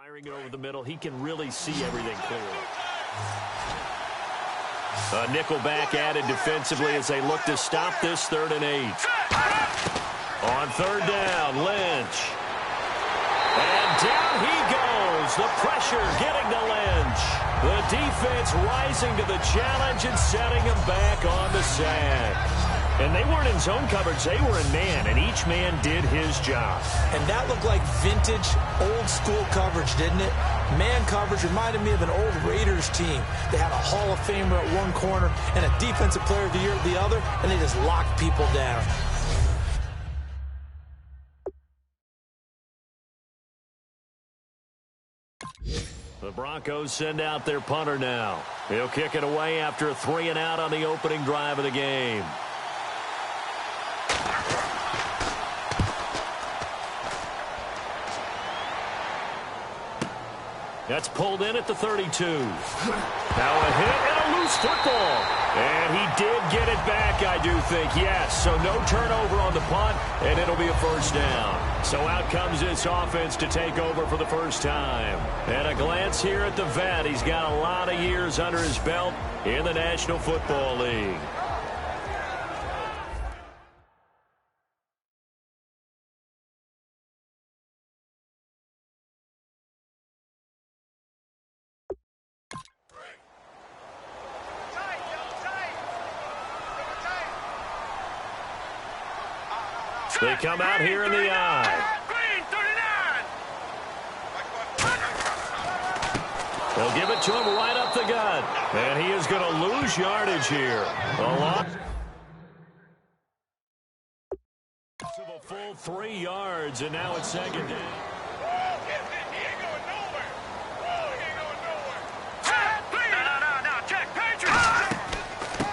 Firing it over the middle, he can really see everything clearly. A nickel back added defensively as they look to stop this 3rd and 8. On 3rd down, Lynch. And down he goes. The pressure getting to Lynch. The defense rising to the challenge and setting him back on the sack. And they weren't in zone coverage. They were in man, and each man did his job. And that looked like vintage, old-school coverage, didn't it? Man coverage reminded me of an old Raiders team. They had a Hall of Famer at one corner and a Defensive Player of the Year at the other, and they just locked people down. The Broncos send out their punter now. He'll kick it away after a 3-and-out on the opening drive of the game. That's pulled in at the 32. Now a hit and a loose football. And he did get it back, I do think, yes. So no turnover on the punt, and it'll be a 1st down. So out comes this offense to take over for the first time. And a glance here at the vet. He's got a lot of years under his belt in the National Football League. They come out here in the eye. They'll give it to him right up the gut. And he is going to lose yardage here. A lot. To the full 3 yards, and now it's 2nd down.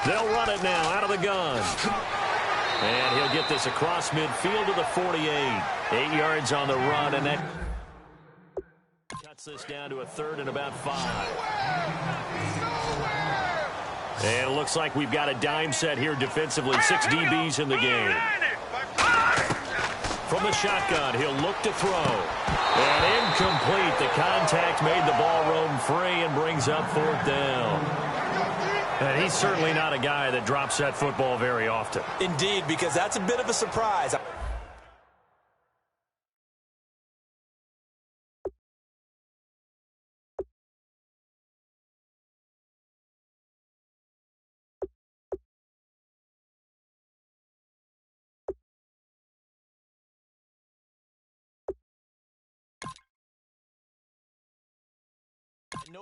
They'll run it now out of the gun. And he'll get this across midfield to the 48. 8 yards on the run, and that cuts this down to a 3rd and about 5. And it looks like we've got a dime set here defensively. 6 DBs in the game. From the shotgun, he'll look to throw. And incomplete. The contact made the ball roam free and brings up 4th down. And he's certainly not a guy that drops that football very often. Indeed, because that's a bit of a surprise.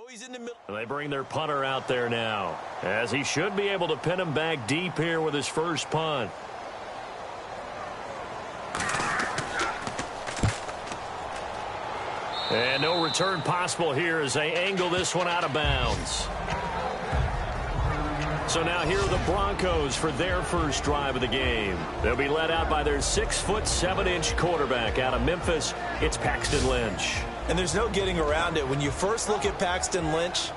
He's in the middle. They bring their punter out there now, as he should be able to pin him back deep here with his first punt. And no return possible here as they angle this one out of bounds. So now here are the Broncos for their first drive of the game. They'll be led out by their 6'7" quarterback out of Memphis. It's Paxton Lynch. And there's no getting around it. When you first look at Paxton Lynch,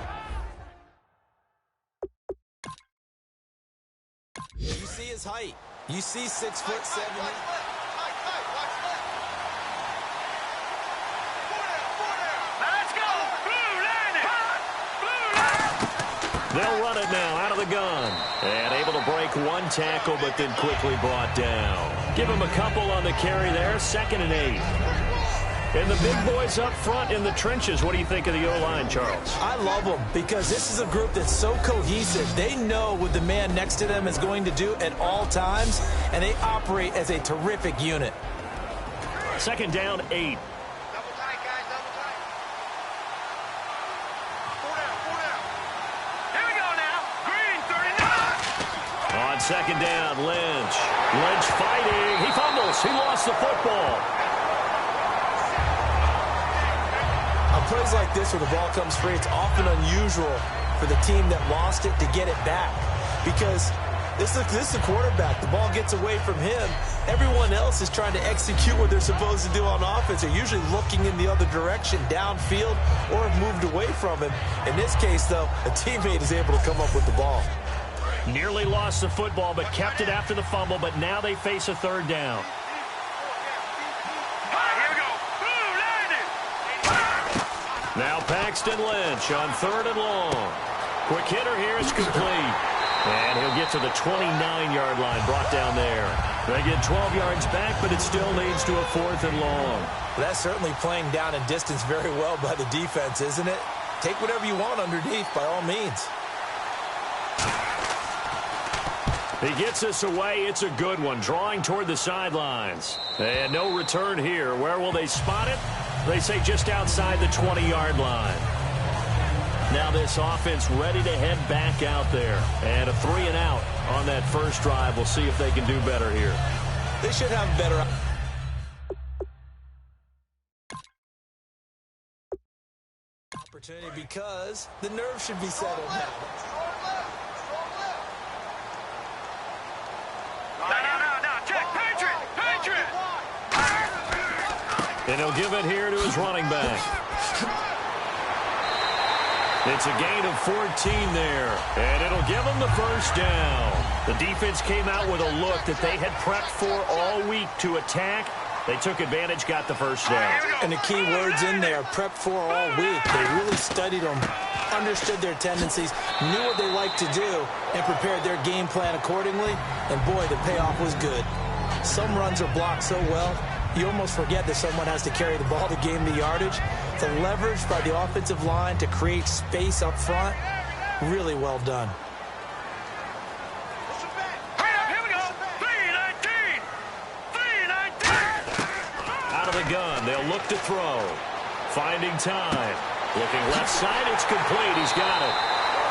you see his height. You see 6'7". They'll run it now out of the gun. And able to break one tackle, but then quickly brought down. Give him a couple on the carry there. 2nd and 8. And the big boys up front in the trenches. What do you think of the O-line, Charles? I love them because this is a group that's so cohesive. They know what the man next to them is going to do at all times, and they operate as a terrific unit. 2nd down, 8. On 2nd down, Lynch. Lynch fighting. He fumbles. He lost the football. On plays like this where the ball comes free, it's often unusual for the team that lost it to get it back. Because this is the quarterback. The ball gets away from him. Everyone else is trying to execute what they're supposed to do on offense. They're usually looking in the other direction, downfield, or have moved away from him. In this case, though, a teammate is able to come up with the ball. Nearly lost the football, but kept it after the fumble, but now they face a 3rd down. Now Paxton Lynch on 3rd and long. Quick hitter here is complete. And he'll get to the 29-yard line, brought down there. They get 12 yards back, but it still leads to a 4th and long. That's certainly playing down in distance very well by the defense, isn't it? Take whatever you want underneath, by all means. He gets this away. It's a good one, drawing toward the sidelines. And no return here. Where will they spot it? They say just outside the 20-yard line. Now this offense ready to head back out there. And a 3-and-out on that first drive. We'll see if they can do better here. They should have better opportunity because the nerve should be settled now. And he'll give it here to his running back. It's a gain of 14 there, and it'll give him the first down. The defense came out with a look that they had prepped for all week to attack. They took advantage, got the first down. And the key words in there, prepped for all week. They really studied them, understood their tendencies, knew what they liked to do, and prepared their game plan accordingly. And boy, the payoff was good. Some runs are blocked so well, you almost forget that someone has to carry the ball to gain the yardage. The leverage by the offensive line to create space up front, really well done. Out of the gun, they'll look to throw. Finding time. Looking left side, it's complete. He's got it.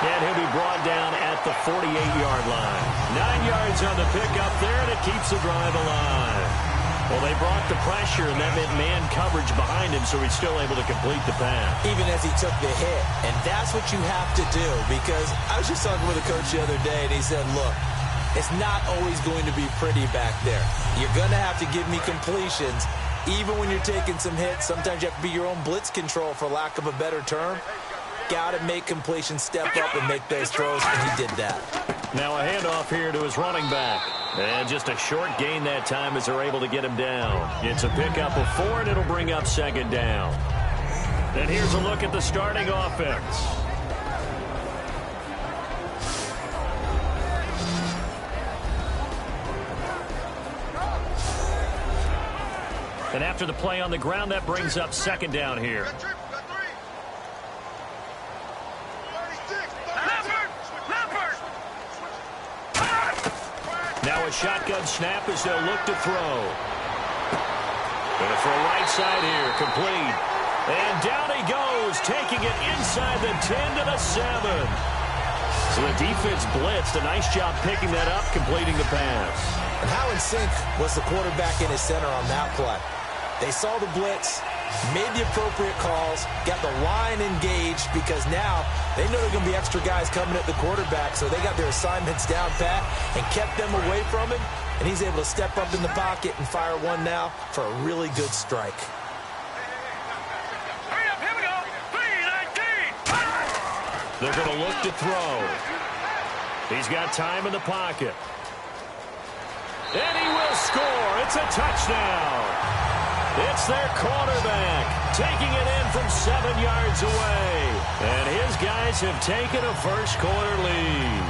And he'll be brought down at the 48-yard line. 9 yards on the pickup there, and it keeps the drive alive. Well, they brought the pressure, and that meant man coverage behind him, so he's still able to complete the pass. Even as he took the hit. And that's what you have to do, because I was just talking with a coach the other day, and he said, look, it's not always going to be pretty back there. You're going to have to give me completions. Even when you're taking some hits, sometimes you have to be your own blitz control, for lack of a better term. Got to make completions, step up, and make those throws, and he did that. Now a handoff here to his running back. And just a short gain that time as they're able to get him down. It's a pickup of 4, and it'll bring up 2nd down. And here's a look at the starting offense. And after the play on the ground, that brings up 2nd down here. Now a shotgun snap as they'll look to throw. Gonna throw right side here, complete. And down he goes, taking it inside the 10 to the 7. So the defense blitzed. A nice job picking that up, completing the pass. And how in sync was the quarterback in his center on that play? They saw the blitz, made the appropriate calls, got the line engaged, because now they know there are going to be extra guys coming at the quarterback, so they got their assignments down pat and kept them away from him, and he's able to step up in the pocket and fire one now for a really good strike. They're going to look to throw. He's got time in the pocket. And he will score. It's a touchdown. It's their quarterback taking it in from 7 yards away. And his guys have taken a first-quarter lead.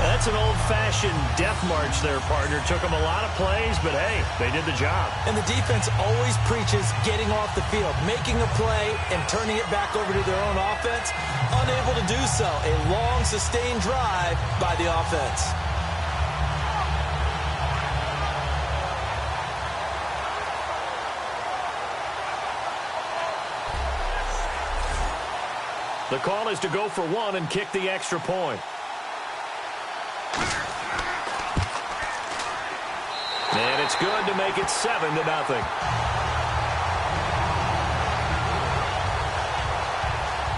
That's an old-fashioned death march there, partner. Took them a lot of plays, but, hey, they did the job. And the defense always preaches getting off the field, making a play and turning it back over to their own offense. Unable to do so. A long, sustained drive by the offense. The call is to go for 1 and kick the extra point. And it's good to make it 7-0.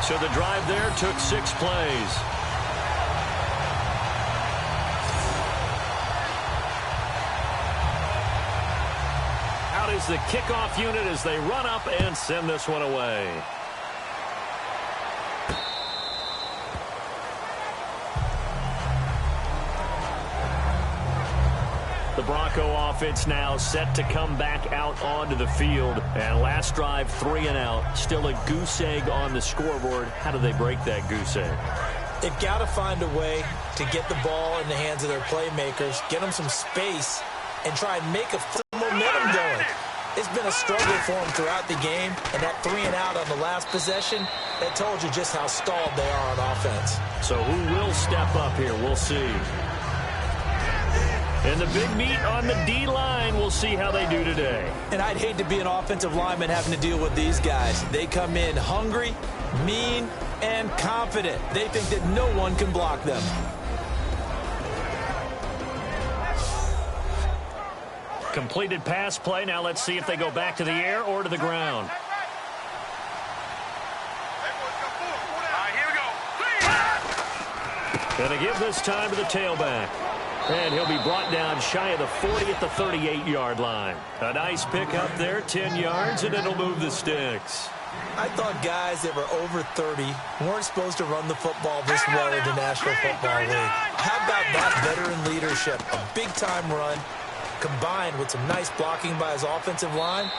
So the drive there took 6 plays. Out is the kickoff unit as they run up and send this one away. The Bronco offense now set to come back out onto the field. And last drive, 3 and out. Still a goose egg on the scoreboard. How do they break that goose egg? They've got to find a way to get the ball in the hands of their playmakers, get them some space, and try and make some momentum going. It's been a struggle for them throughout the game, and that 3 and out on the last possession, that told you just how stalled they are on offense. So who will step up here? We'll see. And the big meat on the D-line, we'll see how they do today. And I'd hate to be an offensive lineman having to deal with these guys. They come in hungry, mean, and confident. They think that no one can block them. Completed pass play. Now let's see if they go back to the air or to the ground. Gonna give this time to the tailback. And he'll be brought down shy of the 40 at the 38-yard line. A nice pick up there, 10 yards, and it'll move the sticks. I thought guys that were over 30 weren't supposed to run the football this well in the National Football League. How about that veteran leadership? A big-time run combined with some nice blocking by his offensive line,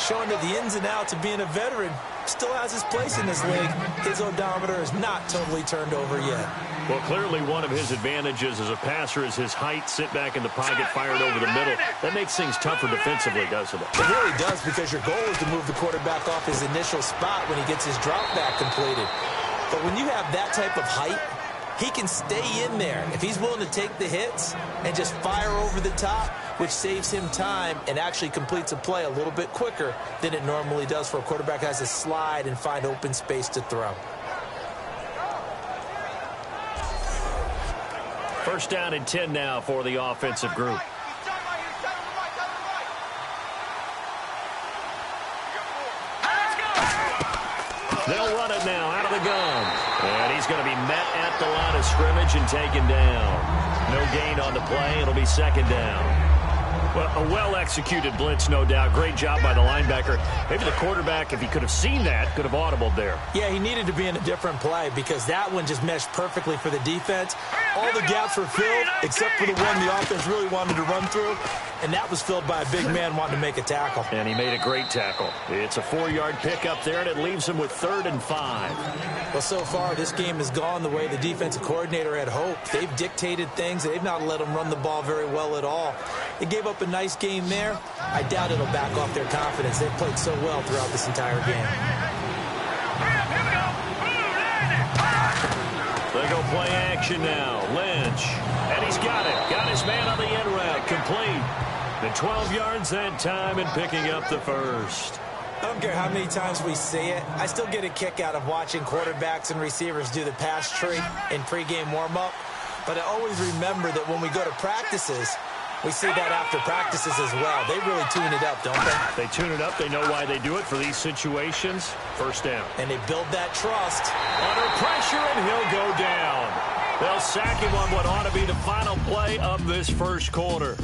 showing that the ins and outs of being a veteran still has his place in this league. His odometer is not totally turned over yet. Well, clearly one of his advantages as a passer is his height, sit back in the pocket, fired over the middle. That makes things tougher defensively, doesn't it? It really does, because your goal is to move the quarterback off his initial spot when he gets his drop back completed. But when you have that type of height, he can stay in there if he's willing to take the hits and just fire over the top, which saves him time and actually completes a play a little bit quicker than it normally does for a quarterback who has to slide and find open space to throw. First down and 10 now for the offensive group. They'll run it now out of the gun. And he's going to be met at the line of scrimmage and taken down. No gain on the play. It'll be second down. Well, a well-executed blitz, no doubt. Great job by the linebacker. Maybe the quarterback, if he could have seen that, could have audibled there. Yeah, he needed to be in a different play because that one just meshed perfectly for the defense. All the gaps were filled except for the one the offense really wanted to run through, and that was filled by a big man wanting to make a tackle. And he made a great tackle. It's a 4-yard pickup there, and it leaves him with 3rd and 5. Well, so far, this game has gone the way the defensive coordinator had hoped. They've dictated things. They've not let them run the ball very well at all. They gave up a nice game there. I doubt it'll back off their confidence. They've played so well throughout this entire game. They go play action now. Lynch. And he's got it. Got his man on the end route. Complete. And 12 yards that time and picking up the first. I don't care how many times we see it. I still get a kick out of watching quarterbacks and receivers do the pass tree in pregame warm-up. But I always remember that when we go to practices, we see that after practices as well. They really tune it up, don't they? They tune it up. They know why they do it for these situations. First down. And they build that trust. Under pressure, and he'll go down. They'll sack him on what ought to be the final play of this first quarter.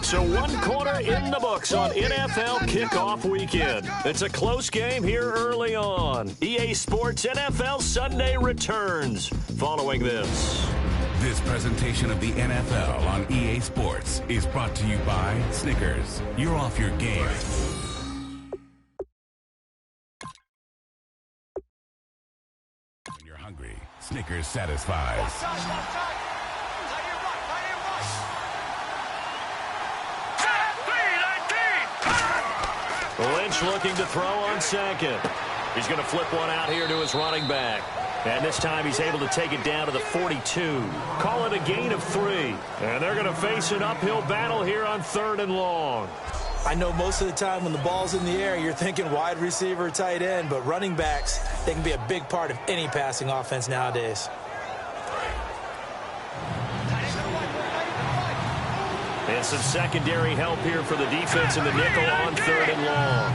So 1 quarter in the books on NFL kickoff weekend. It's a close game here early on. EA Sports NFL Sunday returns following this. This presentation of the NFL on EA Sports is brought to you by Snickers. You're off your game. When you're hungry, Snickers satisfies. Lynch looking to throw on second. He's going to flip one out here to his running back. And this time he's able to take it down to the 42. Call it a gain of 3. And they're going to face an uphill battle here on 3rd and long. I know most of the time when the ball's in the air, you're thinking wide receiver, tight end, but running backs, they can be a big part of any passing offense nowadays. And some secondary help here for the defense in the nickel on 3rd and long.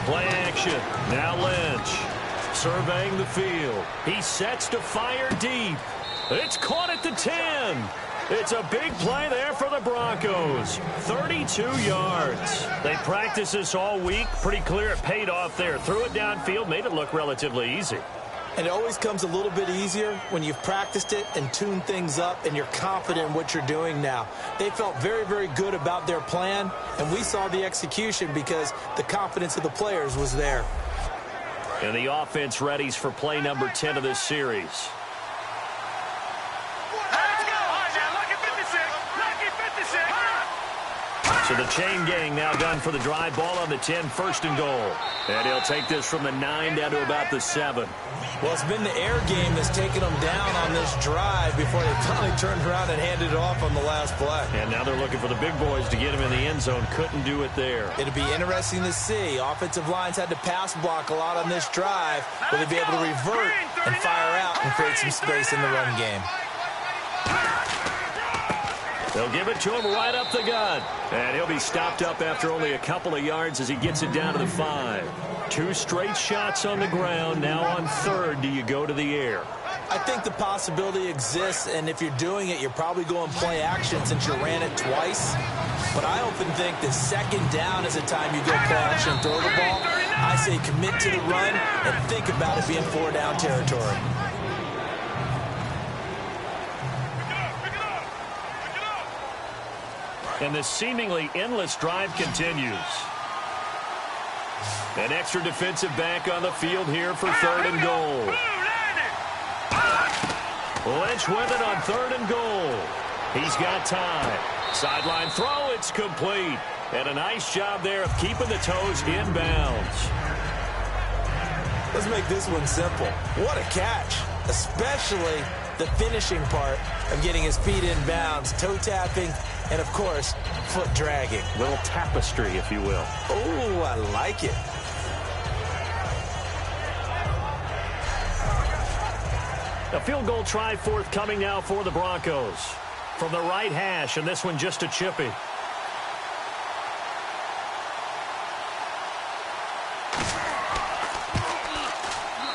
Play action. Now Lynch surveying the field. He sets to fire deep. It's caught at the 10. It's a big play there for the Broncos. 32 yards. They practiced this all week. Pretty clear it paid off there. Threw it downfield, made it look relatively easy. And it always comes a little bit easier when you've practiced it and tuned things up and you're confident in what you're doing now. They felt very, very good about their plan, and we saw the execution because the confidence of the players was there. And the offense readies for play number 10 of this series. So the chain gang now done for the drive. Ball on the 10, first and goal. And he'll take this from the 9 down to about the 7. Well, it's been the air game that's taken them down on this drive before they finally turned around and handed it off on the last play. And now they're looking for the big boys to get him in the end zone. Couldn't do it there. It'll be interesting to see. Offensive lines had to pass block a lot on this drive. Will they be able to revert and fire out and create some space in the run game? They'll give it to him right up the gut. And he'll be stopped up after only a couple of yards as he gets it down to the 5. 2 straight shots on the ground. Now on third, do you go to the air? I think the possibility exists, and if you're doing it, you're probably going play action since you ran it twice. But I often think that second down is the time you go play action and throw the ball. I say commit to the run and think about it being 4-down territory. And this seemingly endless drive continues. An extra defensive back on the field here for third and goal. Lynch with it on third and goal. He's got time. Sideline throw, it's complete. And a nice job there of keeping the toes in bounds. Let's make this one simple. What a catch, especially the finishing part of getting his feet in bounds, toe tapping, and, of course, foot dragging. Little tapestry, if you will. Oh, I like it. A field goal try forthcoming now for the Broncos. From the right hash, and this one just a chippy.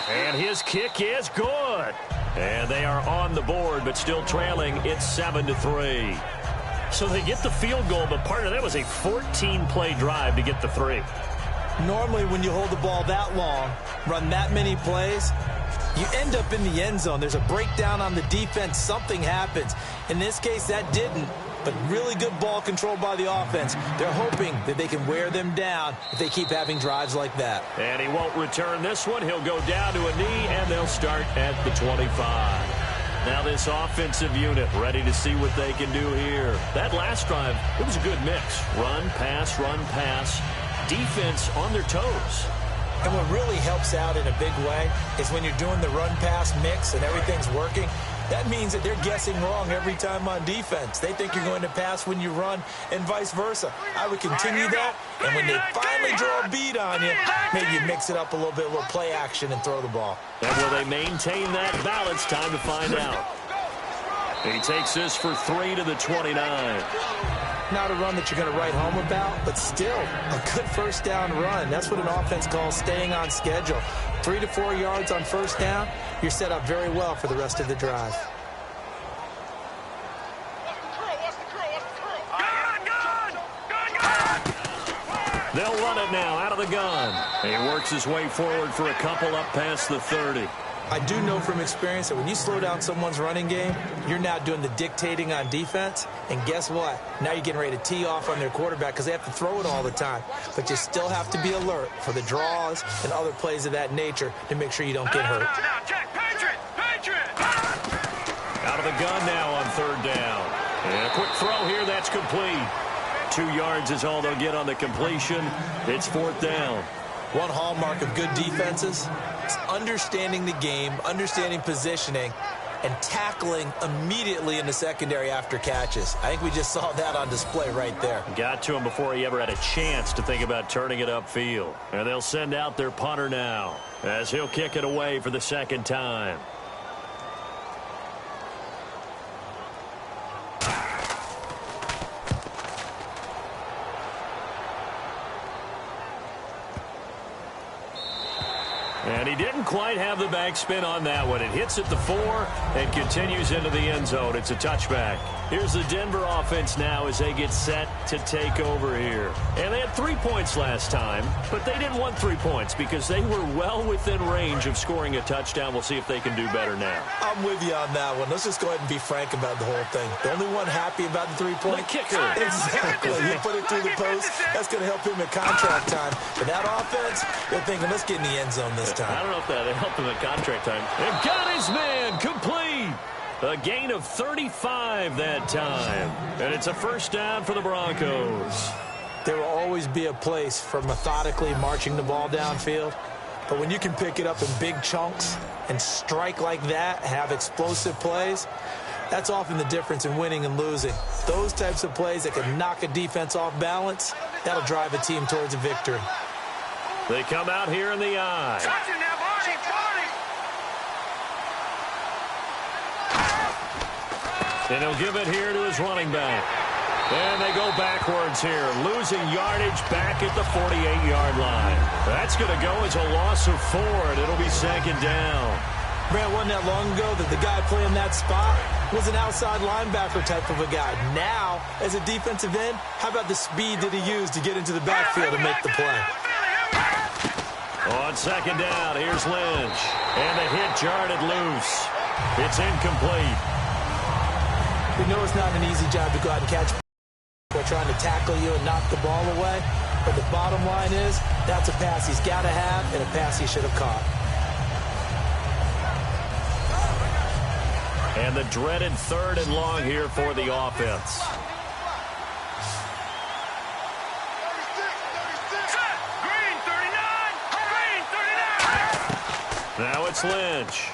And his kick is good. And they are on the board, but still trailing. It's 7-3. So they get the field goal, but part of that was a 14-play drive to get the 3. Normally, when you hold the ball that long, run that many plays, you end up in the end zone. There's a breakdown on the defense. Something happens. In this case, that didn't, but really good ball control by the offense. They're hoping that they can wear them down if they keep having drives like that. And he won't return this one. He'll go down to a knee, and they'll start at the 25. Now this offensive unit ready to see what they can do here. That last drive, it was a good mix. Run, pass, defense on their toes. And what really helps out in a big way is when you're doing the run-pass mix and everything's working, that means that they're guessing wrong every time on defense. They think you're going to pass when you run and vice versa. I would continue that, and when they finally draw a beat on you, maybe you mix it up a little bit, a little play action, and throw the ball. And will they maintain that balance? Time to find out. He takes this for 3 to the 29. Not a run that you're going to write home about, but still a good first down run. That's what an offense calls staying on schedule. 3 to 4 yards on first down, you're set up very well for the rest of the drive. They'll run it now out of the gun. He works his way forward for a couple up past the 30. I do know from experience that when you slow down someone's running game, you're now doing the dictating on defense. And guess what? Now you're getting ready to tee off on their quarterback because they have to throw it all the time. But you still have to be alert for the draws and other plays of that nature to make sure you don't get hurt. Out of the gun now on third down. And a quick throw here, that's complete. 2 yards is all they'll get on the completion. It's fourth down. One hallmark of good defenses is understanding the game, understanding positioning, and tackling immediately in the secondary after catches. I think we just saw that on display right there. Got to him before he ever had a chance to think about turning it upfield. And they'll send out their punter now as he'll kick it away for the second time. And he didn't quite have the backspin on that one. It hits at the 4 and continues into the end zone. It's a touchback. Here's the Denver offense now as they get set to take over here. And they had 3 points last time, but they didn't want 3 points because they were well within range of scoring a touchdown. We'll see if they can do better now. I'm with you on that one. Let's just go ahead and be frank about the whole thing. The only one happy about the 3-point? The kicker. Exactly. He put it through the post. That's going to help him at contract time. But that offense, they're thinking, let's get in the end zone this time. I don't know if that helped him at contract time. And got his man complete. A gain of 35 that time. And it's a first down for the Broncos. There will always be a place for methodically marching the ball downfield. But when you can pick it up in big chunks and strike like that, have explosive plays, that's often the difference in winning and losing. Those types of plays that can knock a defense off balance, that'll drive a team towards a victory. They come out here in the eye. And he'll give it here to his running back. And they go backwards here, losing yardage back at the 48-yard line. That's going to go as a loss of 4, and it'll be second down. Brant, wasn't that long ago that the guy playing that spot was an outside linebacker type of a guy. Now, as a defensive end, how about the speed that he used to get into the backfield and make the play? On second down, here's Lynch. And the hit jarred it loose. It's incomplete. We know it's not an easy job to go out and catch. They're trying to tackle you and knock the ball away. But the bottom line is, that's a pass he's got to have and a pass he should have caught. And the dreaded 3rd and long here for the offense. Now it's Lynch.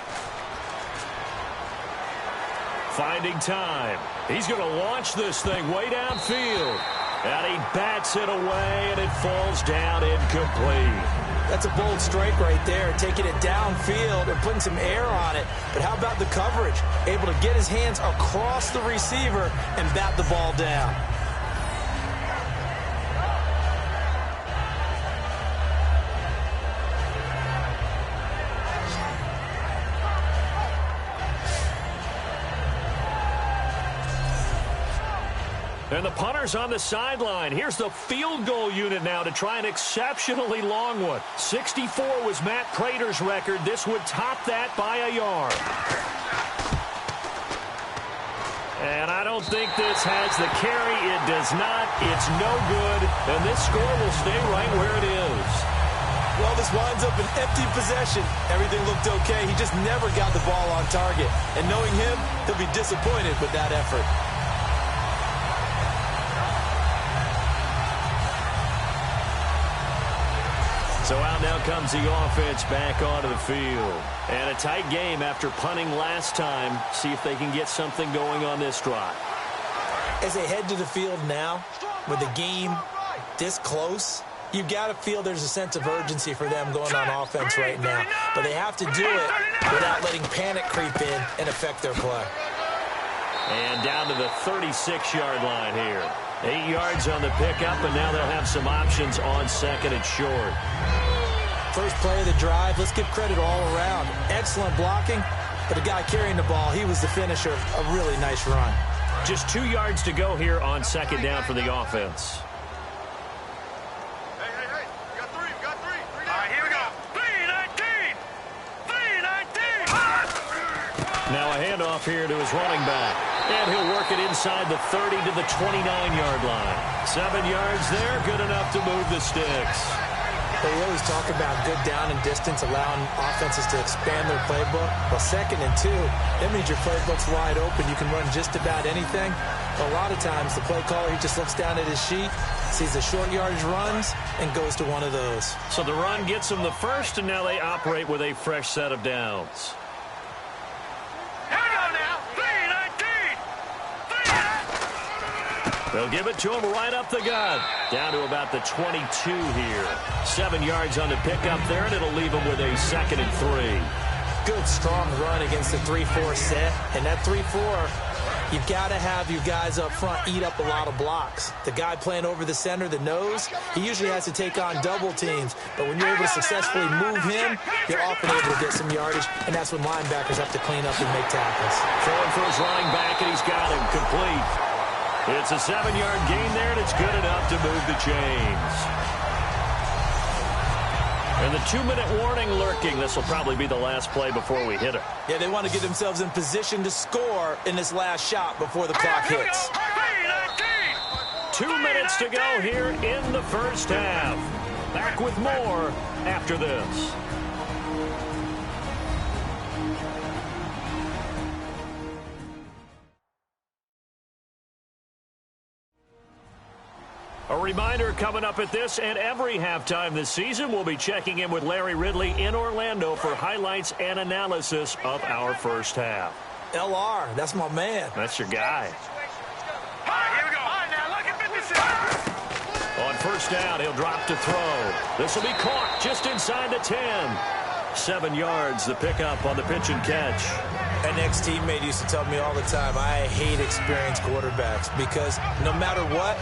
Finding time. He's going to launch this thing way downfield. And he bats it away, and it falls down incomplete. That's a bold strike right there, taking it downfield and putting some air on it. But how about the coverage? Able to get his hands across the receiver and bat the ball down. And the punter's on the sideline. Here's the field goal unit now to try an exceptionally long one. 64 was Matt Prater's record. This would top that by a yard. And I don't think this has the carry. It does not. It's no good. And this score will stay right where it is. Well, this winds up an empty possession. Everything looked okay. He just never got the ball on target. And knowing him, he'll be disappointed with that effort. So out now comes the offense back onto the field. And a tight game after punting last time. See if they can get something going on this drive. As they head to the field now, with the game this close, you've got to feel there's a sense of urgency for them going on offense right now. But they have to do it without letting panic creep in and affect their play. And down to the 36-yard line here. 8 yards on the pickup, and now they'll have some options on 2nd and short. First play of the drive, let's give credit all around. Excellent blocking, but the guy carrying the ball, he was the finisher. A really nice run. Just 2 yards to go here on 2nd down for the offense. Hey, we got three. All right, here we go. 3-19. Now a handoff here to his running back. And he'll work it inside the 30 to the 29-yard line. 7 yards there, good enough to move the sticks. But we always talk about good down and distance, allowing offenses to expand their playbook. Well, 2nd and 2, that means your playbook's wide open. You can run just about anything. But a lot of times, the play caller, he just looks down at his sheet, sees the short yardage runs, and goes to one of those. So the run gets them the first, and now they operate with a fresh set of downs. They'll give it to him right up the gut. Down to about the 22 here. 7 yards on the pickup there, and it'll leave him with a 2nd and 3. Good, strong run against the 3-4 set. And that 3-4, You've got to have your guys up front eat up a lot of blocks. The guy playing over the center, the nose, he usually has to take on double teams. But when you're able to successfully move him, you're often able to get some yardage, and that's when linebackers have to clean up and make tackles. Throwing for his running back, and he's got him complete. It's a 7-yard gain there, and it's good enough to move the chains. And the 2-minute warning lurking. This will probably be the last play before we hit it. Yeah, they want to get themselves in position to score in this last shot before the clock hits. 2 minutes to go here in the first half. Back with more after this. A reminder coming up at this and every halftime this season, we'll be checking in with Larry Ridley in Orlando for highlights and analysis of our first half. LR, that's my man. That's your guy. All right, here we go. All right, now look at 56. On first down, he'll drop to throw. This will be caught just inside the 10. 7 yards, the pickup on the pitch and catch. An ex-teammate used to tell me all the time, I hate experienced quarterbacks because no matter what,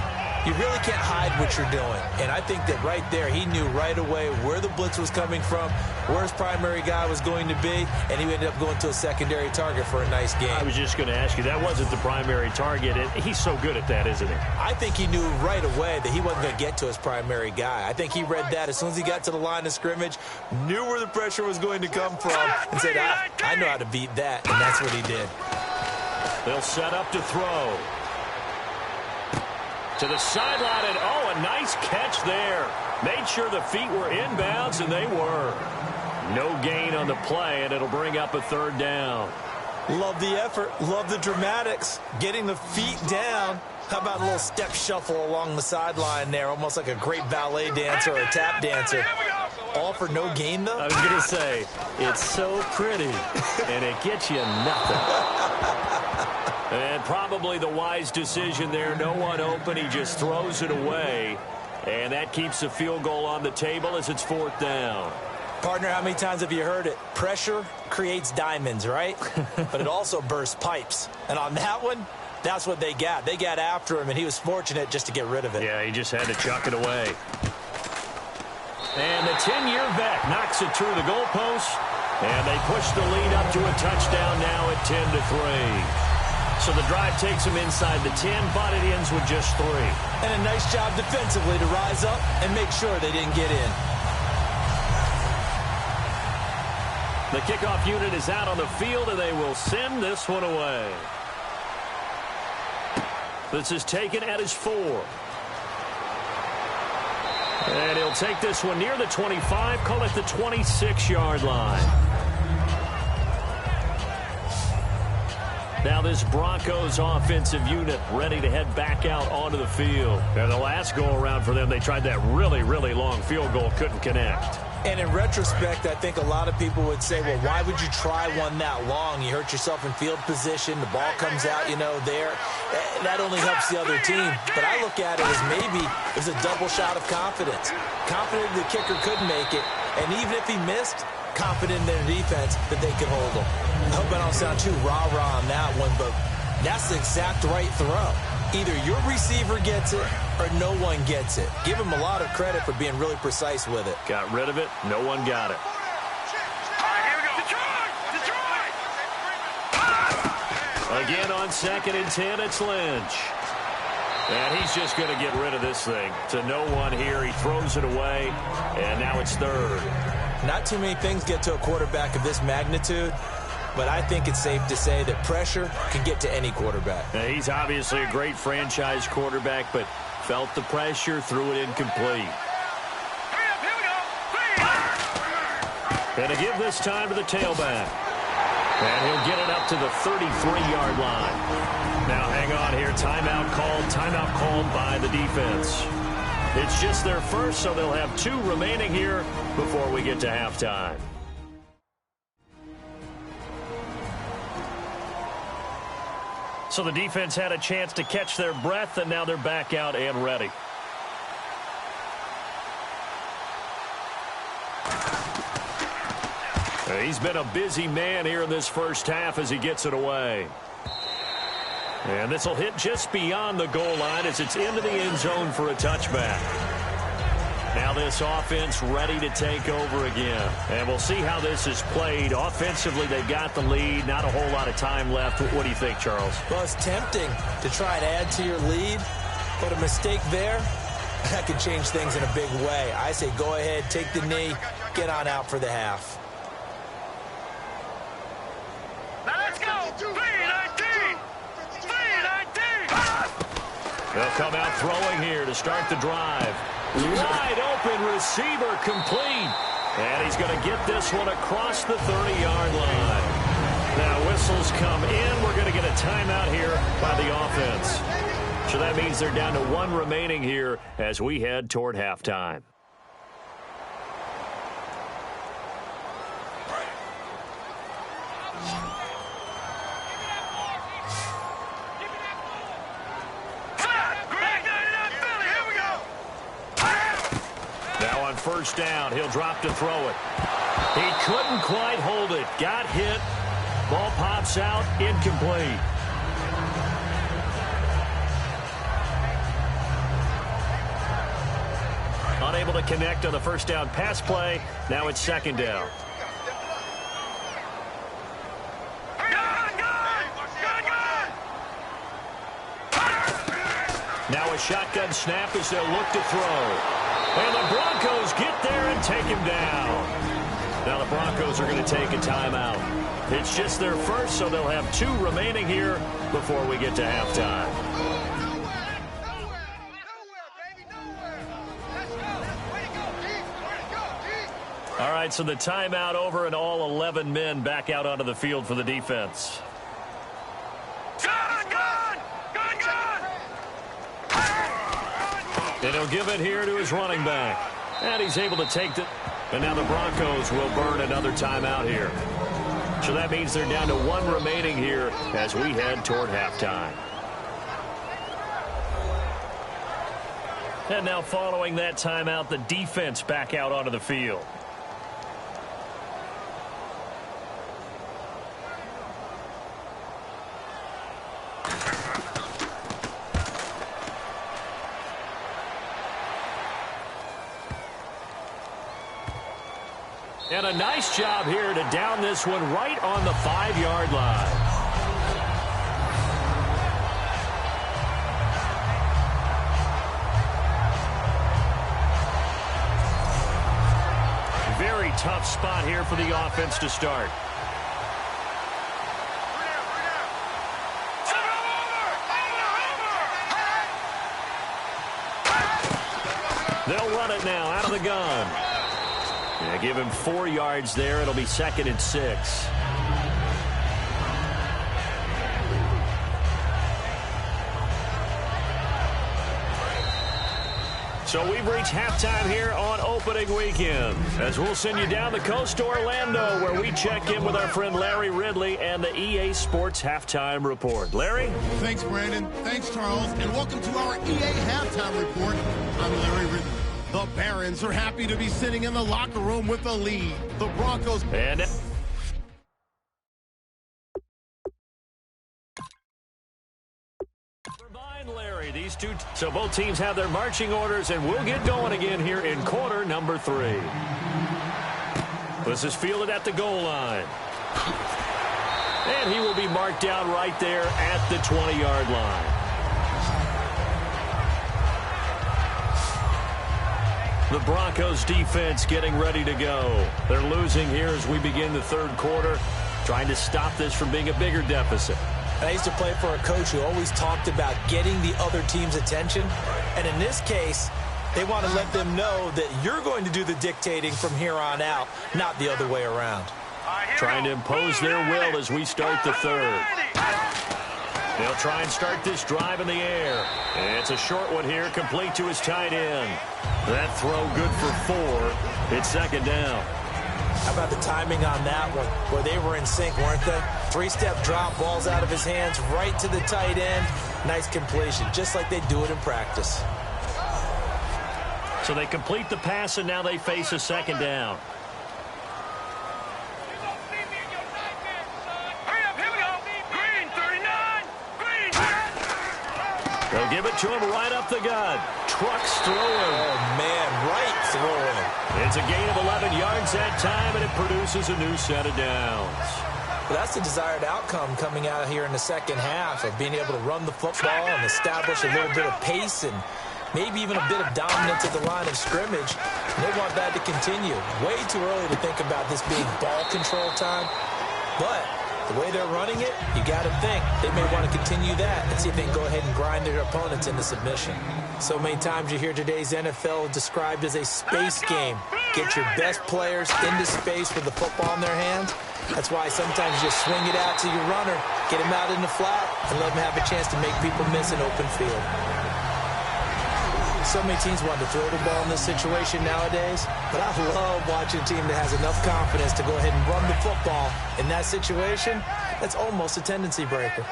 you really can't hide what you're doing. And I think that right there, he knew right away where the blitz was coming from, where his primary guy was going to be, and he ended up going to a secondary target for a nice game. I was just going to ask you, that wasn't the primary target. He's so good at that, isn't he? I think he knew right away that he wasn't going to get to his primary guy. I think he read that as soon as he got to the line of scrimmage, knew where the pressure was going to come from, and said, I know how to beat that, and that's what he did. They'll set up to throw. To the sideline, and oh, a nice catch there. Made sure the feet were inbounds, and they were. No gain on the play, and it'll bring up a third down. Love the effort. Love the dramatics. Getting the feet down. How about a little step shuffle along the sideline there, almost like a great ballet dancer or a tap dancer. All for no gain, though? I was going to say, it's so pretty, and it gets you nothing. And probably the wise decision there. No one open. He just throws it away. And that keeps the field goal on the table as it's fourth down. Partner, how many times have you heard it? Pressure creates diamonds, right? But it also bursts pipes. And on that one, that's what they got. They got after him, and he was fortunate just to get rid of it. Yeah, he just had to chuck it away. And the 10-year vet knocks it through the goalpost. And they push the lead up to a touchdown now at 10-3. So the drive takes them inside the 10, but it ends with just 3. And a nice job defensively to rise up and make sure they didn't get in. The kickoff unit is out on the field, and they will send this one away. This is taken at his 4. And he'll take this one near the 25, call it the 26-yard line. Now this Broncos offensive unit ready to head back out onto the field. And the last go-around for them, they tried that really, really long field goal, couldn't connect. And in retrospect, I think a lot of people would say, well, why would you try one that long? You hurt yourself in field position. The ball comes out, there. That only helps the other team. But I look at it as maybe it was a double shot of confidence. Confident the kicker could make it. And even if he missed, confident in their defense that they could hold him. I hope I don't sound too rah-rah on that one, but that's the exact right throw. Either your receiver gets it or no one gets it. Give him a lot of credit for being really precise with it. Got rid of it. No one got it. All right, here we go. Detroit! Again on 2nd and 10, it's Lynch. And he's just going to get rid of this thing. To no one here. He throws it away, and now it's 3rd. Not too many things get to a quarterback of this magnitude, but I think it's safe to say that pressure can get to any quarterback. Now, he's obviously a great franchise quarterback, but felt the pressure, threw it incomplete. And to give this time to the tailback. And he'll get it up to the 33-yard line. Now hang on here. Timeout called by the defense. It's just their first, so they'll have 2 remaining here before we get to halftime. So the defense had a chance to catch their breath, and now they're back out and ready. He's been a busy man here in this first half as he gets it away. And this will hit just beyond the goal line as it's into the end zone for a touchback. Now this offense ready to take over again. And we'll see how this is played. Offensively, they've got the lead. Not a whole lot of time left. What do you think, Charles? Well, it's tempting to try and add to your lead, but a mistake there, that could change things in a big way. I say go ahead, take the knee, get on out for the half. Now let's go. 3-19. 3-19. They'll come out throwing here to start the drive. Wide open receiver complete. And he's going to get this one across the 30-yard line. Now whistles come in. We're going to get a timeout here by the offense. So that means they're down to one remaining here as we head toward halftime. Now on first down, he'll drop to throw it. He couldn't quite hold it. Got hit. Ball pops out, incomplete. Unable to connect on the first down pass play. Now it's second down. Now a shotgun snap as they'll look to throw. And the Broncos get there and take him down. Now the Broncos are going to take a timeout. It's just their first, so they'll have two remaining here before we get to halftime. All right, so the timeout over and all 11 men back out onto the field for the defense. And he'll give it here to his running back. And he's able to take it. And now the Broncos will burn another timeout here. So that means they're down to one remaining here as we head toward halftime. And now following that timeout, the defense back out onto the field. And a nice job here to down this one right on the 5-yard line. Very tough spot here for the offense to start. They'll run it now out of the gun. Yeah, give him 4 yards there. It'll be 2nd and 6. So we've reached halftime here on opening weekend, as we'll send you down the coast to Orlando, where we check in with our friend Larry Ridley and the EA Sports Halftime Report. Larry? Thanks, Brandon. Thanks, Charles. And welcome to our EA Halftime Report. I'm Larry Ridley. The Barons are happy to be sitting in the locker room with the lead. The Broncos... And... Larry, these two, so both teams have their marching orders, and we'll get going again here in quarter number 3. This is fielded at the goal line. And he will be marked down right there at the 20-yard line. The Broncos defense getting ready to go. They're losing here as we begin the third quarter, trying to stop this from being a bigger deficit. I used to play for a coach who always talked about getting the other team's attention. And in this case, they want to let them know that you're going to do the dictating from here on out, not the other way around. Trying to impose their will as we start the third. They'll try and start this drive in the air. And it's a short one here, complete to his tight end. That throw good for 4. It's second down. How about the timing on that one, where they were in sync, weren't they? 3-step drop, balls out of his hands, right to the tight end. Nice completion, just like they do it in practice. So they complete the pass, and now they face a second down. Hurry up, here we go. Green, 39. Green. They'll give it to him right up the gut. Trucks throwing. Oh, man, right throwing. It's a gain of 11 yards that time, and it produces a new set of downs. Well, that's the desired outcome coming out here in the second half of being able to run the football and establish a little bit of pace and maybe even a bit of dominance at the line of scrimmage. And they want that to continue. Way too early to think about this being ball control time. But the way they're running it, you got to think they may want to continue that and see if they can go ahead and grind their opponents into submission. So many times you hear today's NFL described as a space game. Get your best players into space with the football in their hands. That's why sometimes you just swing it out to your runner, get him out in the flat, and let him have a chance to make people miss an open field. So many teams want to throw the ball in this situation nowadays, but I love watching a team that has enough confidence to go ahead and run the football. In that situation, that's almost a tendency breaker.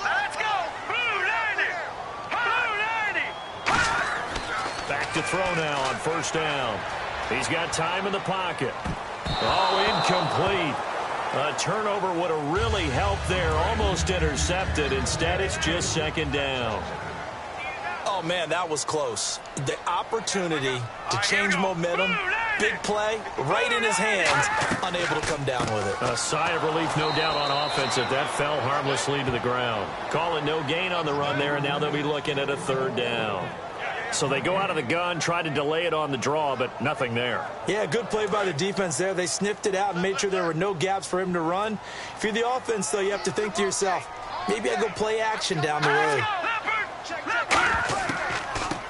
Let's go! Blue 90! Blue 90! Back to throw now on first down. He's got time in the pocket. Oh, incomplete. A turnover would have really helped there. Almost intercepted. Instead, it's just second down. Oh, man, that was close. The opportunity to change momentum, big play, right in his hands, unable to come down with it. A sigh of relief, no doubt, on offense if that fell harmlessly to the ground. Calling no gain on the run there, and now they'll be looking at a third down. So they go out of the gun, try to delay it on the draw, but nothing there. Yeah, good play by the defense there. They sniffed it out and made sure there were no gaps for him to run. If you're the offense, though, you have to think to yourself, maybe I go play action down the road.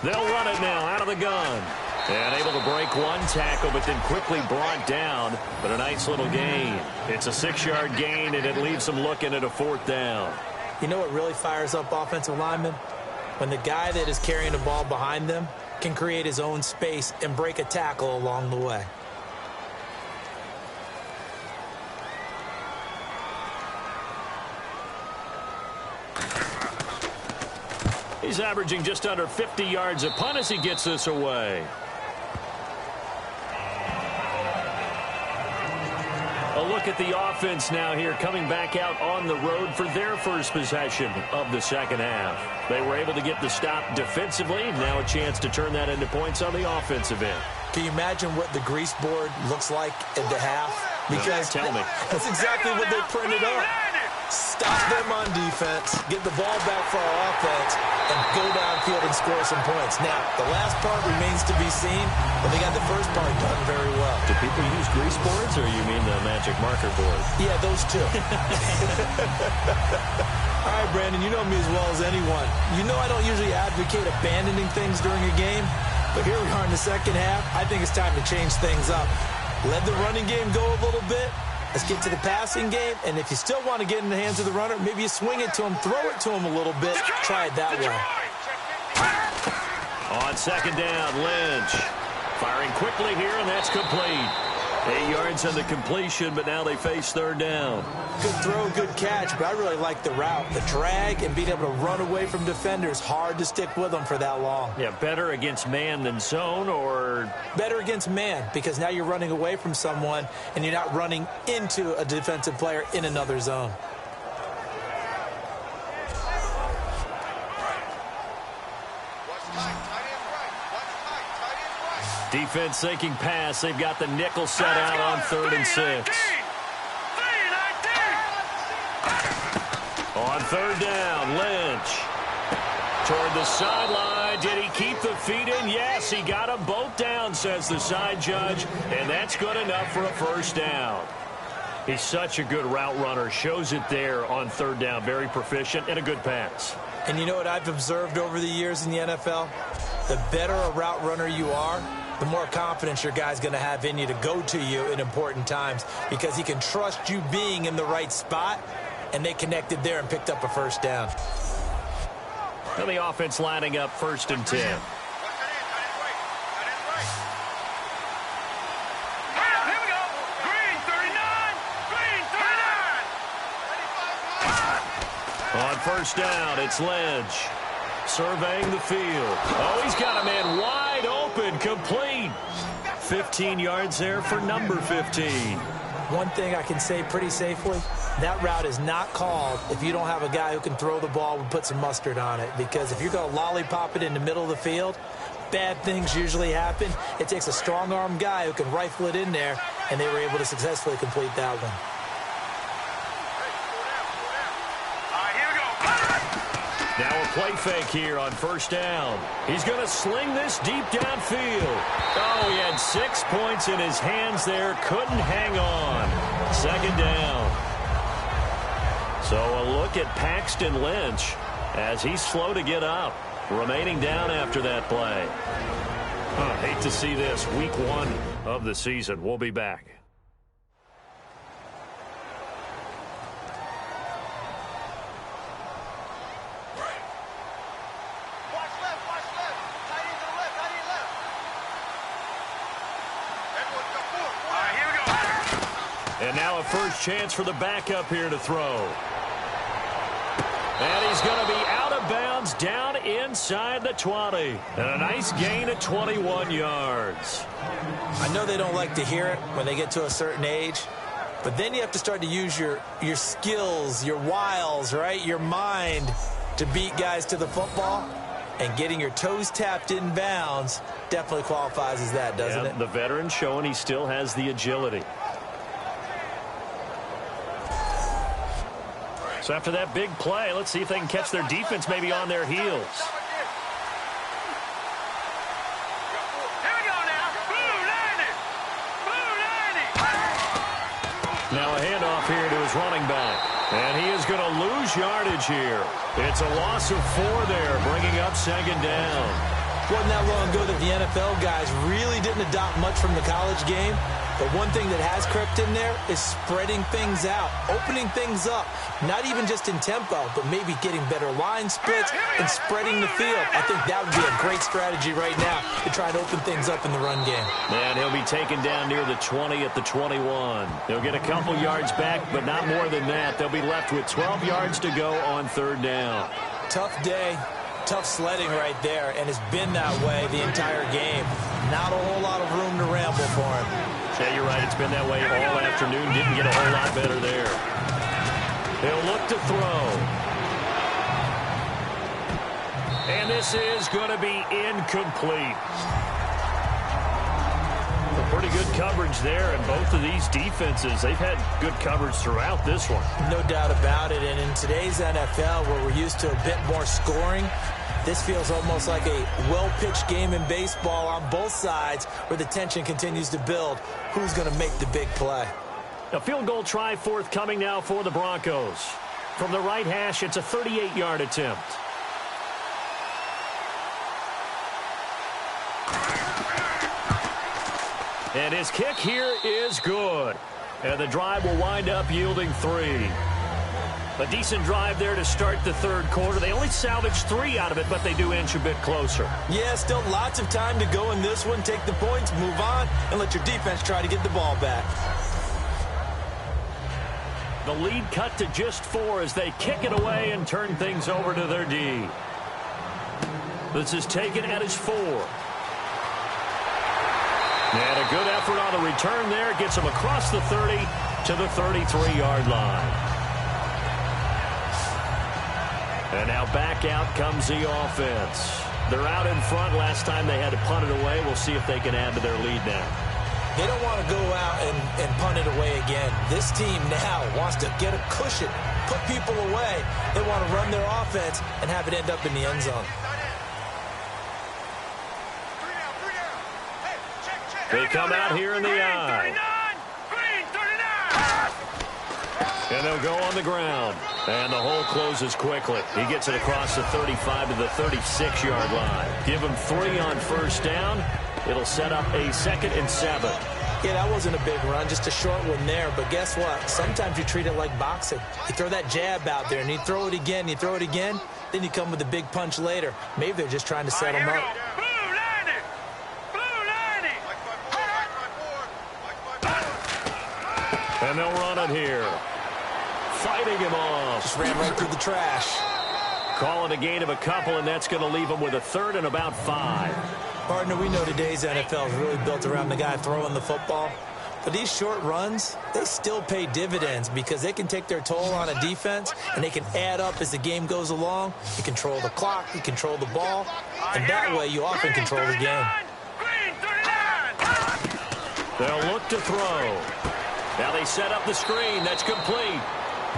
They'll run it now out of the gun. And able to break one tackle, but then quickly brought down. But a nice little gain. It's a 6-yard gain, and it leaves them looking at a fourth down. You know what really fires up offensive linemen? When the guy that is carrying the ball behind them can create his own space and break a tackle along the way. He's averaging just under 50 yards a punt as he gets this away. A look at the offense now here, coming back out on the road for their first possession of the second half. They were able to get the stop defensively. Now a chance to turn that into points on the offensive end. Can you imagine what the grease board looks like at the half? Because tell me. That's exactly what they printed up. Stop them on defense, get the ball back for our offense, and go downfield and score some points. Now, the last part remains to be seen, but they got the first part done very well. Do people use grease boards, or you mean the magic marker board? Yeah, those two. All right, Brandon, you know me as well as anyone. You know I don't usually advocate abandoning things during a game, but here we are in the second half. I think it's time to change things up. Let the running game go a little bit. Let's get to the passing game, and if you still want to get in the hands of the runner, maybe you swing it to him, throw it to him a little bit, try it that way. On second down, Lynch firing quickly here, and that's complete. 8 yards on the completion, but now they face third down. Good throw, good catch, but I really like the route. The drag and being able to run away from defenders, hard to stick with them for that long. Yeah, better against man than zone, or? Better against man, because now you're running away from someone, and you're not running into a defensive player in another zone. Defense thinking pass. They've got the nickel set out on 3rd and 6. On third down, Lynch toward the sideline. Did he keep the feet in? Yes, he got them both down, says the side judge, and that's good enough for a first down. He's such a good route runner. Shows it there on third down. Very proficient and a good pass. And you know what I've observed over the years in the NFL? The better a route runner you are, the more confidence your guy's going to have in you to go to you in important times, because he can trust you being in the right spot, and they connected there and picked up a first down. And the offense lining up 1st and 10. On first down, it's Lynch surveying the field. Oh, he's got a man wide open, complete. 15 yards there for number 15. One thing I can say pretty safely, that route is not called if you don't have a guy who can throw the ball and put some mustard on it. Because if you're going to lollipop it in the middle of the field, bad things usually happen. It takes a strong-arm guy who can rifle it in there, and they were able to successfully complete that one. Now a play fake here on first down. He's going to sling this deep downfield. Oh, he had 6 points in his hands there. Couldn't hang on. Second down. So a look at Paxton Lynch as he's slow to get up. Remaining down after that play. Hate to see this. Week 1 of the season. We'll be back. And now a first chance for the backup here to throw. And he's going to be out of bounds down inside the 20. And a nice gain of 21 yards. I know they don't like to hear it when they get to a certain age, but then you have to start to use your skills, your wiles, right, your mind to beat guys to the football. And getting your toes tapped in bounds definitely qualifies as that, doesn't it? The veteran showing he still has the agility. So after that big play, let's see if they can catch their defense maybe on their heels. Here we go now. Blue 90. Now a handoff here to his running back. And he is going to lose yardage here. It's a loss of 4 there, bringing up second down. Wasn't that long ago that the NFL guys really didn't adopt much from the college game. But one thing that has crept in there is spreading things out, opening things up, not even just in tempo, but maybe getting better line splits and spreading the field. I think that would be a great strategy right now to try to open things up in the run game. And he'll be taken down near the 20 at the 21. They'll get a couple yards back, but not more than that. They'll be left with 12 yards to go on third down. Tough day, tough sledding right there, and it's been that way the entire game. Not a whole lot of room to ramble for him. Yeah, you're right. It's been that way all afternoon. Didn't get a whole lot better there. He'll look to throw. And this is going to be incomplete. A pretty good coverage there, and both of these defenses, they've had good coverage throughout this one. No doubt about it. And in today's NFL, where we're used to a bit more scoring, this feels almost like a well-pitched game in baseball on both sides where the tension continues to build. Who's going to make the big play? A field goal try forthcoming now for the Broncos. From the right hash, it's a 38-yard attempt. And his kick here is good. And the drive will wind up yielding 3. A decent drive there to start the third quarter. They only salvaged 3 out of it, but they do inch a bit closer. Yeah, still lots of time to go in this one. Take the points, move on, and let your defense try to get the ball back. The lead cut to just 4 as they kick it away and turn things over to their D. This is taken at his 4. And a good effort on the return there. Gets him across the 30 to the 33-yard line. And now back out comes the offense. They're out in front. Last time they had to punt it away. We'll see if they can add to their lead now. They don't want to go out and punt it away again. This team now wants to get a cushion, put people away. They want to run their offense and have it end up in the end zone. They come out here in the I. And they'll go on the ground. And the hole closes quickly. He gets it across the 35 to the 36-yard line. Give him 3 on first down. It'll set up a 2nd and 7. Yeah, that wasn't a big run, just a short one there. But guess what? Sometimes you treat it like boxing. You throw that jab out there, and you throw it again, you throw it again, then you come with a big punch later. Maybe they're just trying to set him up. And they'll run it here. Fighting him off. Just ran right through the trash. Call it a gain of a couple, and that's going to leave him with a 3rd and about 5. Partner, we know today's NFL is really built around the guy throwing the football. But these short runs, they still pay dividends because they can take their toll on a defense, and they can add up as the game goes along. You control the clock, you control the ball, and that way you often control the game. They'll look to throw. Now they set up the screen. That's complete.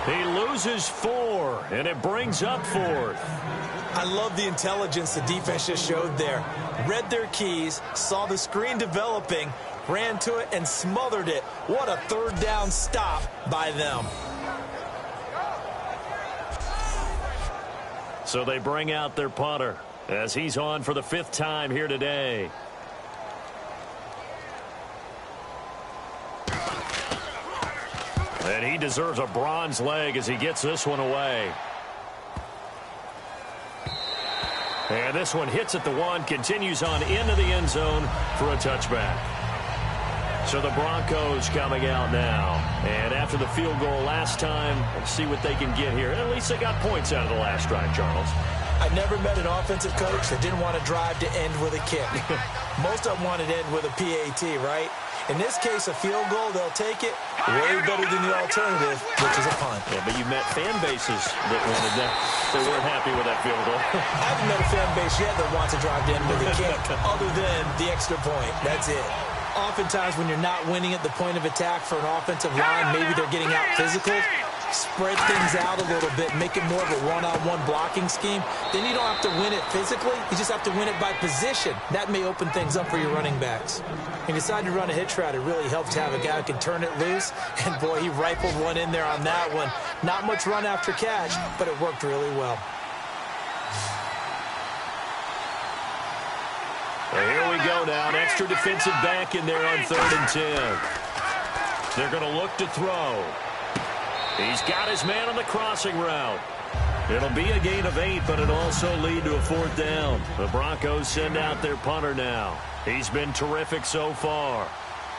He loses 4, and it brings up 4th. I love the intelligence the defense just showed there. Read their keys, saw the screen developing, ran to it, and smothered it. What a third down stop by them. So they bring out their punter as he's on for the 5th time here today. And he deserves a bronze leg as he gets this one away. And this one hits at the 1, continues on into the end zone for a touchback. So the Broncos coming out now. And after the field goal last time, let's see what they can get here. At least they got points out of the last drive, Charles. I never met an offensive coach that didn't want to drive to end with a kick. Most of them wanted to end with a PAT, right? In this case, a field goal, they'll take it way better than the alternative, which is a punt. Yeah, but you met fan bases that wanted that. They weren't happy with that field goal. I haven't met a fan base yet that wants to drive to end with a kick other than the extra point. That's it. Oftentimes when you're not winning at the point of attack for an offensive line, maybe they're getting out physical, spread things out a little bit, make it more of a one-on-one blocking scheme. Then you don't have to win it physically. You just have to win it by position. That may open things up for your running backs. He decided to run a hitch route. It really helped to have a guy who can turn it loose. And, boy, he rifled one in there on that one. Not much run after catch, but it worked really well. Well, here we go now. An extra defensive back in there on 3rd and 10. They're going to look to throw. He's got his man on the crossing route. It'll be a gain of 8, but it'll also lead to a 4th down. The Broncos send out their punter now. He's been terrific so far.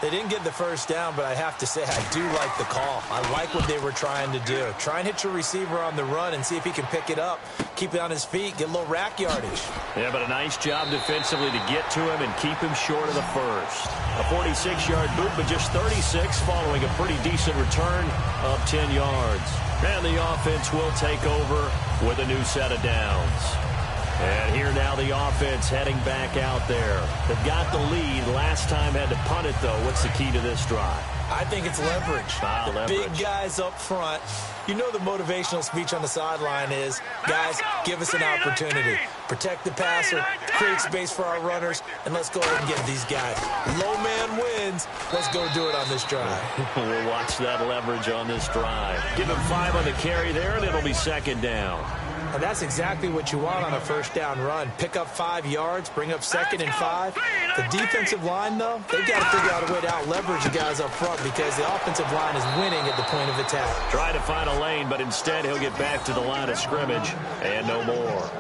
They didn't get the first down, but I have to say I do like the call. I like what they were trying to do. Try and hit your receiver on the run and see if he can pick it up, keep it on his feet, get a little rack yardage. Yeah, but a nice job defensively to get to him and keep him short of the first. A 46-yard boot, but just 36 following a pretty decent return of 10 yards. And the offense will take over with a new set of downs. And here now the offense heading back out there. They've got the lead. Last time had to punt it, though. What's the key to this drive? I think it's leverage. The big guys up front. You know the motivational speech on the sideline is, guys, give us an opportunity. Protect the passer, create space for our runners, and let's go ahead and get these guys. Low man wins. Let's go do it on this drive. We'll watch that leverage on this drive. Give him 5 on the carry there, and it'll be 2nd down. And that's exactly what you want on a first down run. Pick up 5 yards, bring up 2nd and 5. The defensive line, though, they've got to figure out a way to out-leverage the guys up front because the offensive line is winning at the point of attack. Try to find a lane, but instead he'll get back to the line of scrimmage and no more.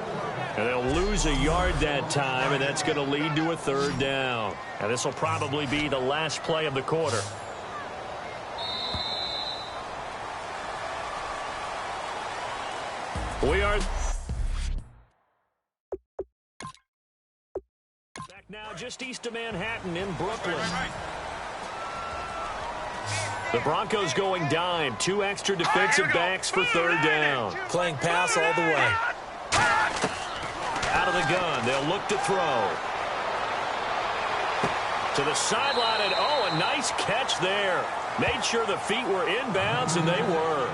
And they'll lose a yard that time, and that's going to lead to a 3rd down. And this will probably be the last play of the quarter. We are back now just east of Manhattan in Brooklyn. The Broncos going dime. 2 extra defensive backs for 3rd down. Playing pass all the way. Out of the gun. They'll look to throw. To the sideline, and a nice catch there. Made sure the feet were inbounds, and they were.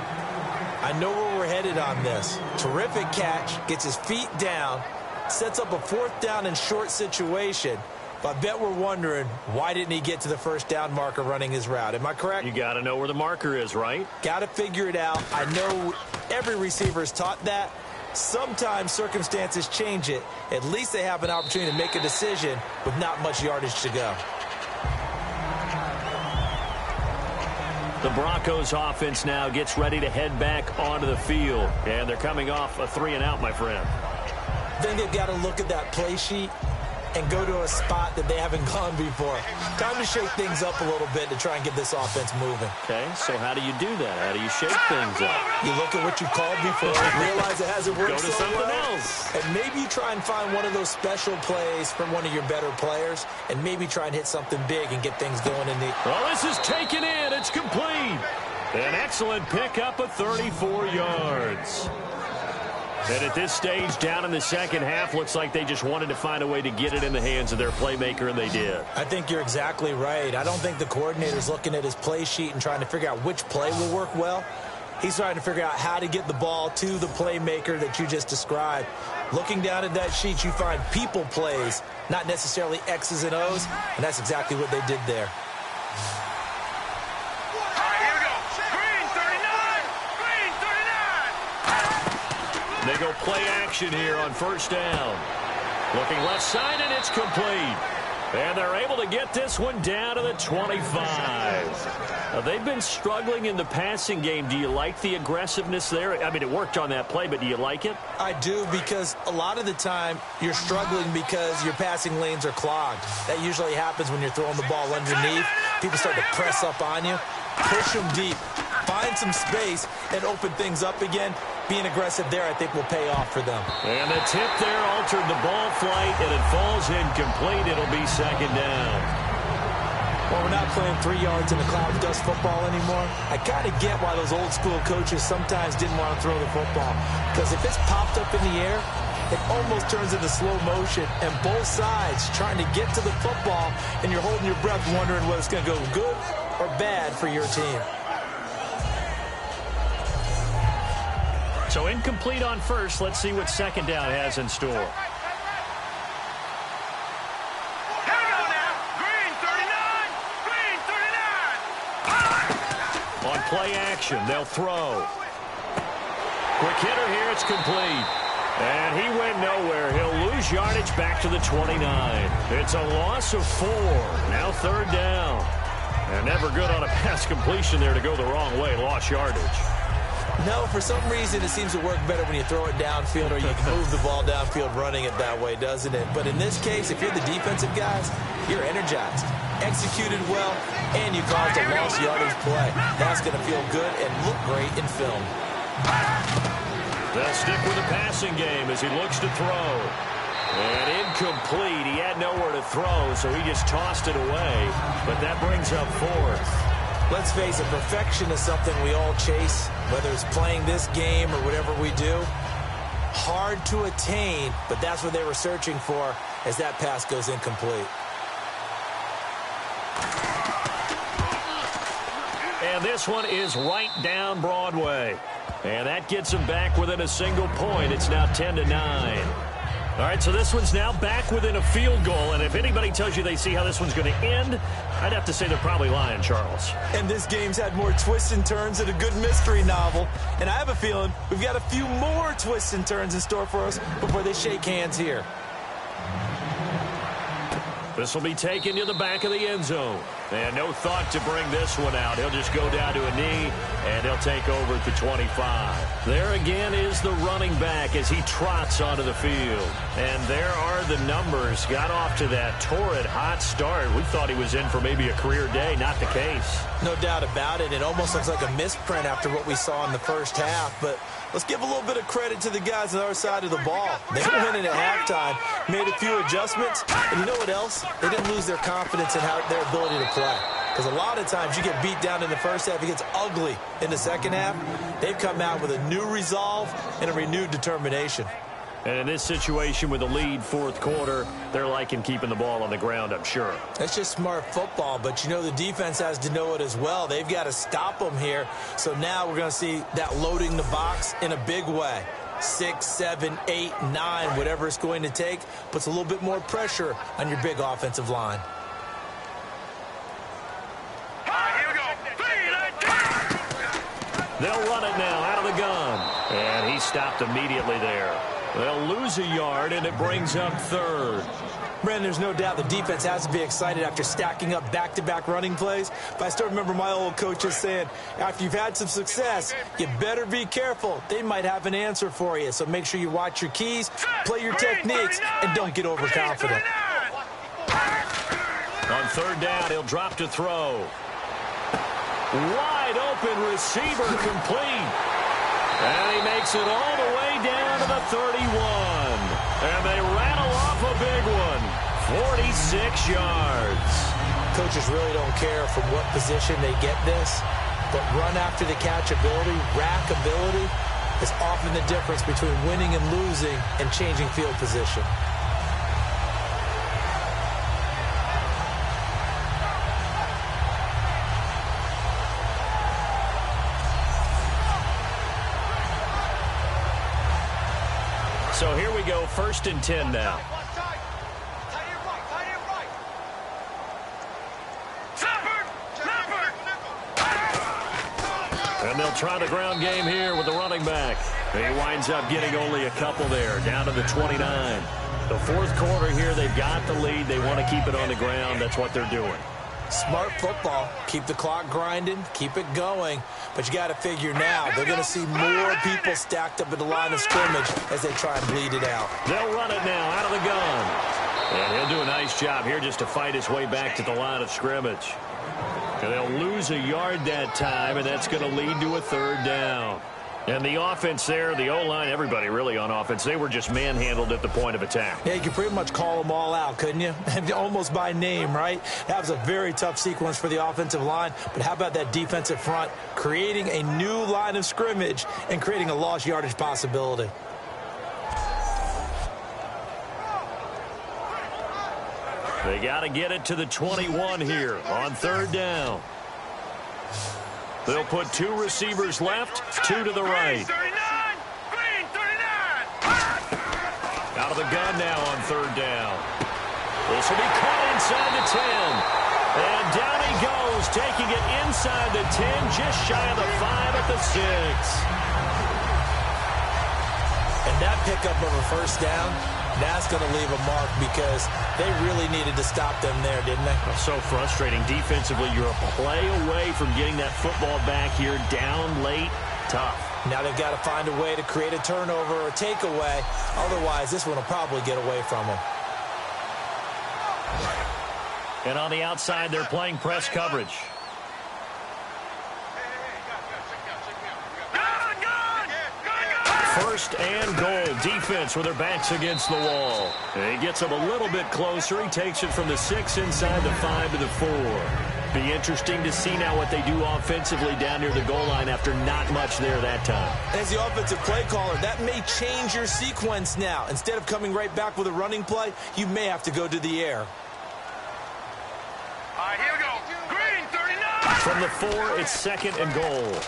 I know where we're headed on this. Terrific catch, gets his feet down, sets up a 4th down and short situation. But I bet we're wondering, why didn't he get to the first down marker running his route? Am I correct? You got to know where the marker is, right? Got to figure it out. I know every receiver is taught that. Sometimes circumstances change it. At least they have an opportunity to make a decision with not much yardage to go. The Broncos offense now gets ready to head back onto the field. And they're coming off a 3-and-out, my friend. I think they've got to look at that play sheet and go to a spot that they haven't gone before. Time to shake things up a little bit to try and get this offense moving. Okay, so how do you do that? How do you shake things up? You look at what you called before, realize it hasn't worked Go to so something well, else. and maybe you try and find one of those special plays from one of your better players, and maybe try and hit something big and get things going in the... Well, this is taken in. It's complete. An excellent pickup of 34 yards. And at this stage, down in the second half, looks like they just wanted to find a way to get it in the hands of their playmaker, and they did. I think you're exactly right. I don't think the coordinator's looking at his play sheet and trying to figure out which play will work well. He's trying to figure out how to get the ball to the playmaker that you just described. Looking down at that sheet, you find people plays, not necessarily X's and O's, and that's exactly what they did there. They go play action here on first down. Looking left side, and it's complete. And they're able to get this one down to the 25. Now, they've been struggling in the passing game. Do you like the aggressiveness there? I mean, it worked on that play, but do you like it? I do, because a lot of the time you're struggling because your passing lanes are clogged. That usually happens when you're throwing the ball underneath. People start to press up on you. Push them deep. Find some space and open things up again. Being aggressive there, I think, will pay off for them. And the tip there altered the ball flight, and it falls incomplete. It'll be second down. Well, we're not playing 3 yards in a cloud of dust football anymore. I kind of get why those old school coaches sometimes didn't want to throw the football. Because if it's popped up in the air, it almost turns into slow motion, and both sides trying to get to the football, and you're holding your breath wondering whether it's going to go good or bad for your team. So incomplete on first. Let's see what second down has in store. Here we go now. Green 39. Green 39. On play action, they'll throw. Quick hitter here. It's complete. And he went nowhere. He'll lose yardage back to the 29. It's a loss of 4. Now third down. And never good on a pass completion there to go the wrong way. Lost yardage. No, for some reason, it seems to work better when you throw it downfield, or you can move the ball downfield running it that way, doesn't it? But in this case, if you're the defensive guys, you're energized, executed well, and you caused a lost yardage play. That's going to feel good and look great in film. They'll stick with the passing game as he looks to throw. And incomplete. He had nowhere to throw, so he just tossed it away. But that brings up fourth. Let's face it, perfection is something we all chase, whether it's playing this game or whatever we do. Hard to attain, but that's what they were searching for as that pass goes incomplete. And this one is right down Broadway. And that gets them back within a single point. It's now 10-9. All right, so this one's now back within a field goal, and if anybody tells you they see how this one's going to end, I'd have to say they're probably lying, Charles. And this game's had more twists and turns than a good mystery novel, and I have a feeling we've got a few more twists and turns in store for us before they shake hands here. This will be taken to the back of the end zone. And no thought to bring this one out. He'll just go down to a knee, and he'll take over at the 25. There again is the running back as he trots onto the field. And there are the numbers. Got off to that torrid hot start. We thought he was in for maybe a career day. Not the case. No doubt about it. It almost looks like a misprint after what we saw in the first half. But let's give a little bit of credit to the guys on our side of the ball. They went in at halftime, made a few adjustments, and you know what else? They didn't lose their confidence in their ability to play. Because a lot of times you get beat down in the first half, it gets ugly in the second half. They've come out with a new resolve and a renewed determination. And in this situation with a lead fourth quarter, they're liking keeping the ball on the ground, I'm sure. That's just smart football, but you know the defense has to know it as well. They've got to stop them here. So now we're going to see that loading the box in a big way. 6, 7, 8, 9, whatever it's going to take, puts a little bit more pressure on your big offensive line. They'll run it now out of the gun. And he stopped immediately there. They'll lose a yard, and it brings up third. Brandon, there's no doubt the defense has to be excited after stacking up back-to-back running plays. But I still remember my old coaches saying, after you've had some success, you better be careful. They might have an answer for you. So make sure you watch your keys, play your techniques, and don't get overconfident. On third down, he'll drop to throw. Wide open receiver complete. And he makes it all the way down to the 31. And they rattle off a big one. 46 yards. Coaches really don't care from what position they get this, but run after the catch ability, rack ability, is often the difference between winning and losing and changing field position. So here we go, 1st and 10 now. And they'll try the ground game here with the running back. He winds up getting only a couple there, down to the 29. The 4th quarter here, they've got the lead. They want to keep it on the ground. That's what they're doing. Smart football. Keep the clock grinding. Keep it going. But you got to figure now, they're going to see more people stacked up at the line of scrimmage as they try and bleed it out. They'll run it now out of the gun. And he'll do a nice job here just to fight his way back to the line of scrimmage. And they'll lose a yard that time, and that's going to lead to a 3rd down. And the offense there, the O-line, everybody really on offense, they were just manhandled at the point of attack. Yeah, you could pretty much call them all out, couldn't you? Almost by name, right? That was a very tough sequence for the offensive line. But how about that defensive front creating a new line of scrimmage and creating a lost yardage possibility? They got to get it to the 21 here on 3rd down. They'll put 2 receivers left, 2 to the right. Out of the gun now on 3rd down. This will be caught inside the 10. And down he goes, taking it inside the 10, just shy of the 5 at the 6. And that pickup of a 1st down, that's going to leave a mark because they really needed to stop them there, didn't they? So frustrating. Defensively, you're a play away from getting that football back here down late. Tough. Now they've got to find a way to create a turnover or a takeaway. Otherwise, this one will probably get away from them. And on the outside, they're playing press coverage. First and goal. Defense with their backs against the wall. And he gets them a little bit closer. He takes it from the 6 inside the 5 to the 4. Be interesting to see now what they do offensively down near the goal line after not much there that time. As the offensive play caller, that may change your sequence now. Instead of coming right back with a running play, you may have to go to the air. All right, here we go. Green, 39. From the 4, it's 2nd and goal.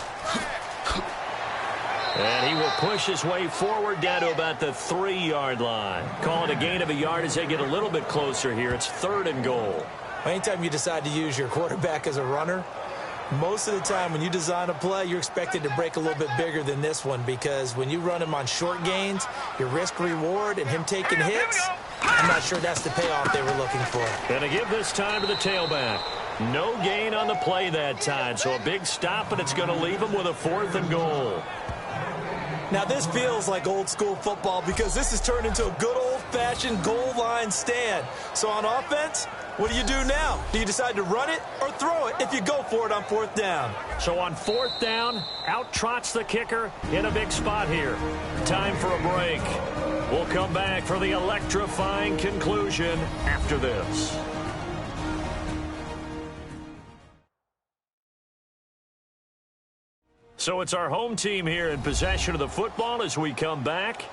And he will push his way forward down to about the 3-yard line. Call it a gain of a yard as they get a little bit closer here. It's 3rd and goal. Anytime you decide to use your quarterback as a runner, most of the time when you design a play, you're expected to break a little bit bigger than this one because when you run him on short gains, your risk-reward and him taking hits, I'm not sure that's the payoff they were looking for. And to give this time to the tailback. No gain on the play that time, so a big stop, and it's going to leave him with a 4th and goal. Now, this feels like old-school football because this has turned into a good old-fashioned goal line stand. So on offense, what do you do now? Do you decide to run it or throw it if you go for it on 4th down? So on 4th down, out trots the kicker in a big spot here. Time for a break. We'll come back for the electrifying conclusion after this. So it's our home team here in possession of the football as we come back.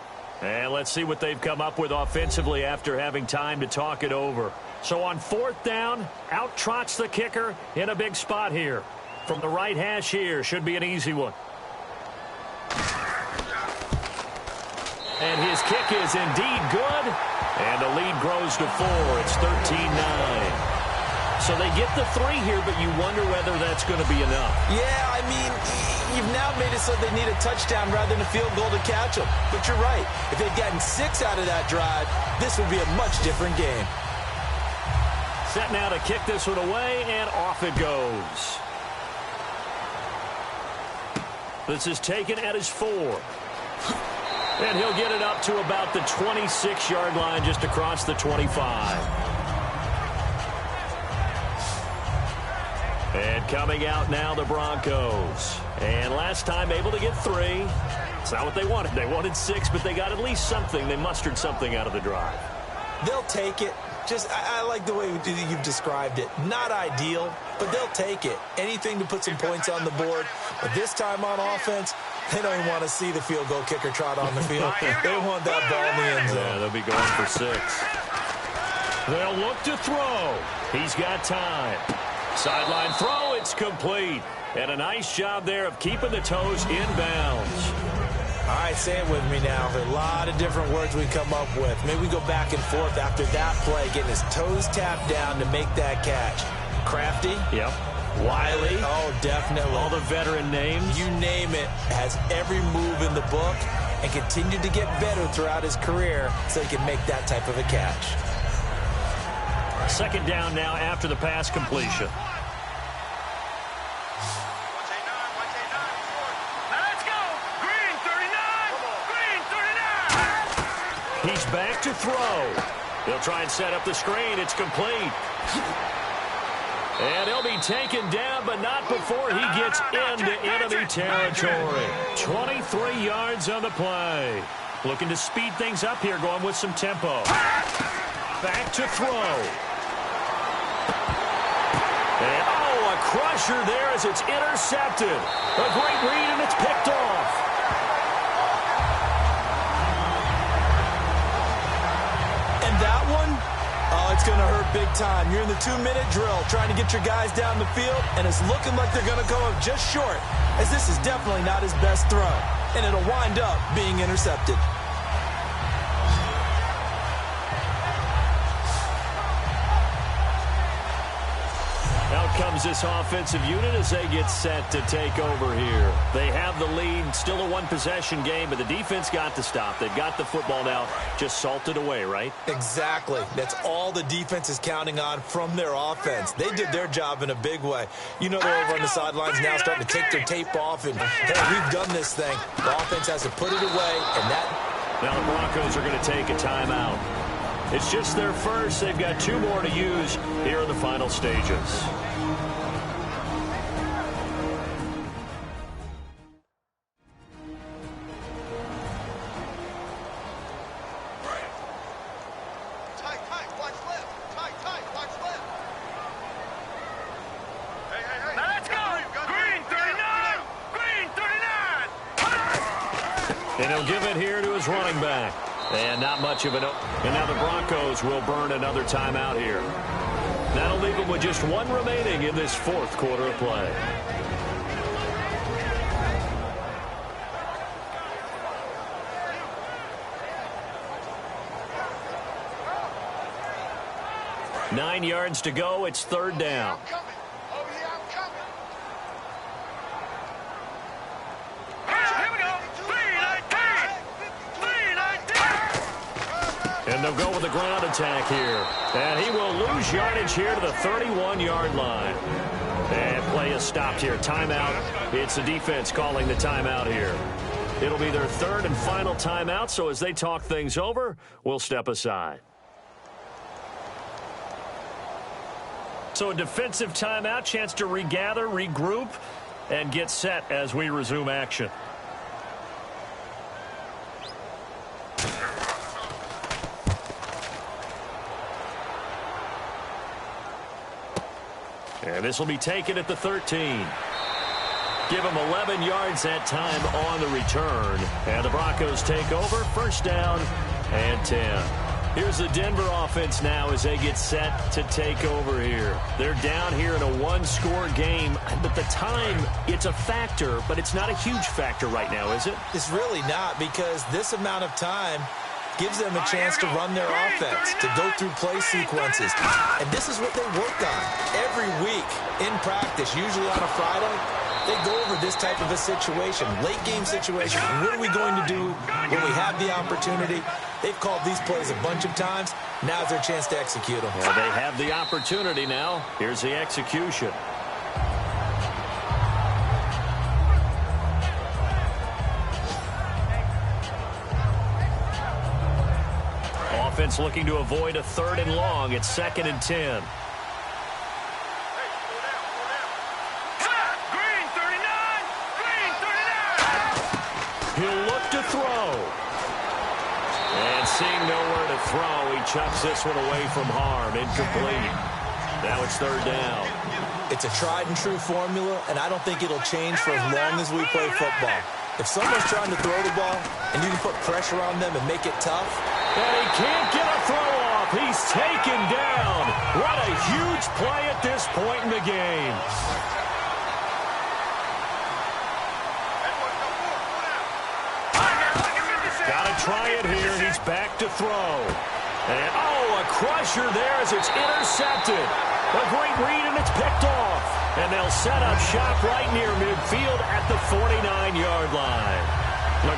And let's see what they've come up with offensively after having time to talk it over. So on 4th down, out trots the kicker in a big spot here. From the right hash here, should be an easy one. And his kick is indeed good. And the lead grows to 4. It's 13-9. So they get the 3 here, but you wonder whether that's going to be enough. Yeah, I mean, you've now made it so they need a touchdown rather than a field goal to catch them. But you're right. If they'd gotten 6 out of that drive, this would be a much different game. Set now to kick this one away, and off it goes. This is taken at his 4. And he'll get it up to about the 26-yard line just across the 25. And coming out now, the Broncos. And last time able to get 3. It's not what they wanted. They wanted 6, but they got at least something. They mustered something out of the drive. They'll take it. I like the way you've described it. Not ideal, but they'll take it. Anything to put some points on the board. But this time on offense, they don't even want to see the field goal kicker trot on the field. They want that ball in the end zone. Yeah, they'll be going for 6. They'll look to throw. He's got time. Sideline throw, it's complete. And a nice job there of keeping the toes in bounds. All right, say it with me now. There are a lot of different words we come up with. Maybe we go back and forth after that play, getting his toes tapped down to make that catch. Crafty? Yep. Wiley? Oh, definitely. All the veteran names? You name it. Has every move in the book and continued to get better throughout his career so he can make that type of a catch. 2nd down now after the pass completion. He's back to throw. He'll try and set up the screen. It's complete. And he'll be taken down, but not before he gets into enemy territory. 23 yards on the play. Looking to speed things up here, going with some tempo. Back to throw. And, a crusher there as it's intercepted. A great read, and it's picked off. That one, it's going to hurt big time. You're in the 2-minute drill trying to get your guys down the field, and it's looking like they're going to come up just short, as this is definitely not his best throw, and it'll wind up being intercepted. Out comes this offensive unit as they get set to take over here. They have the lead, still a one-possession game, but the defense got to stop. They've got the football now, just salted away, right? Exactly. That's all the defense is counting on from their offense. They did their job in a big way. You know they're over on the sidelines now starting to take their tape off, and, hey, we've done this thing. The offense has to put it away, and that... Now the Broncos are going to take a timeout. It's just their first. They've got 2 more to use here in the final stages. And he'll give it here to his running back. And not much of an... And now the Broncos will burn another timeout here. That'll leave them with just 1 remaining in this 4th quarter of play. Nine yards to go. It's 3rd down. And they'll go with the ground attack here. And he will lose yardage here to the 31-yard line. And play is stopped here. Timeout. It's the defense calling the timeout here. It'll be their 3rd and final timeout, so as they talk things over, we'll step aside. So a defensive timeout, chance to regather, regroup, and get set as we resume action. And this will be taken at the 13. Give them 11 yards that time on the return. And the Broncos take over. 1st down and 10. Here's the Denver offense now as they get set to take over here. They're down here in a 1-score game. But the time, it's a factor, but it's not a huge factor right now, is it? It's really not, because this amount of time gives them a chance to run their offense, to go through play sequences. And this is what they work on every week in practice, usually on a Friday. They go over this type of a situation, late-game situation. What are we going to do when we have the opportunity? They've called these plays a bunch of times. Now's their chance to execute them. Well, they have the opportunity now. Here's the execution. Offense looking to avoid a 3rd and long. It's 2nd and 10. seeing nowhere to throw, he chucks this one away from harm. Incomplete. Now it's third down. It's a tried-and-true formula, and I don't think it'll change for as long as we play football. If someone's trying to throw the ball, and you can put pressure on them and make it tough. And he can't get a throw off. He's taken down. What a huge play at this point in the game. Got to try it here. He's back to throw. And, a crusher there as it's intercepted. A great read, and it's picked off. And they'll set up shop right near midfield at the 49-yard line.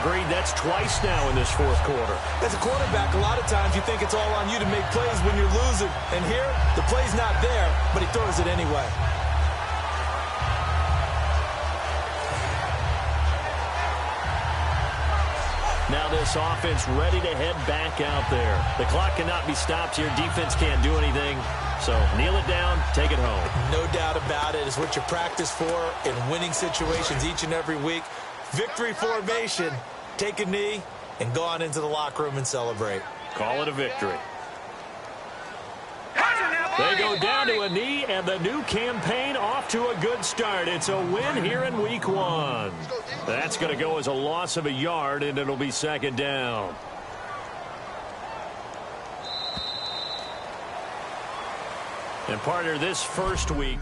Agreed, that's twice now in this fourth quarter. As a quarterback, a lot of times you think it's all on you to make plays when you're losing. And here, the play's not there, but he throws it anyway. Now this offense ready to head back out there. The clock cannot be stopped here. Defense can't do anything. So kneel it down, take it home. No doubt about it. It's what you practice for in winning situations each and every week. Victory formation. Take a knee and go on into the locker room and celebrate. Call it a victory. They go down to a knee, and the new campaign off to a good start. It's a win here in week 1. That's going to go as a loss of a yard, and it'll be second down. And partner, this first week,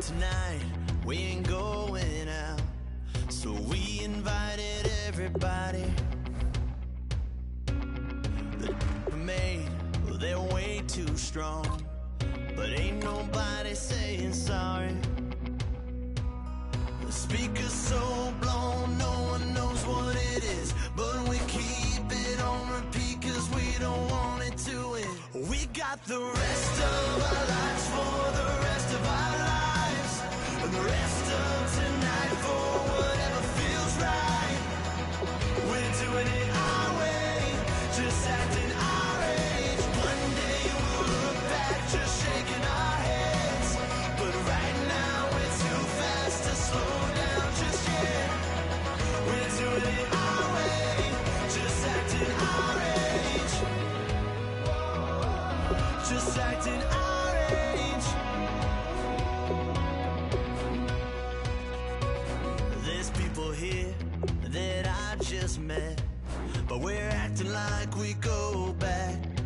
tonight we ain't going out, so we invited everybody. The made, well, they're way too strong, but ain't nobody saying sorry. The speaker's so blown, no one knows what it is, but we keep it on repeat cause we don't want it to end. We got the rest of our lives for the rest of our lives, and the rest of tonight for whatever feels right. We're doing it our way, just acting our age. One day we'll look back just shaking our heads, but right now we're too fast to slow down just yet. We're doing it our way, just acting our age. just met, but we're acting like we go back.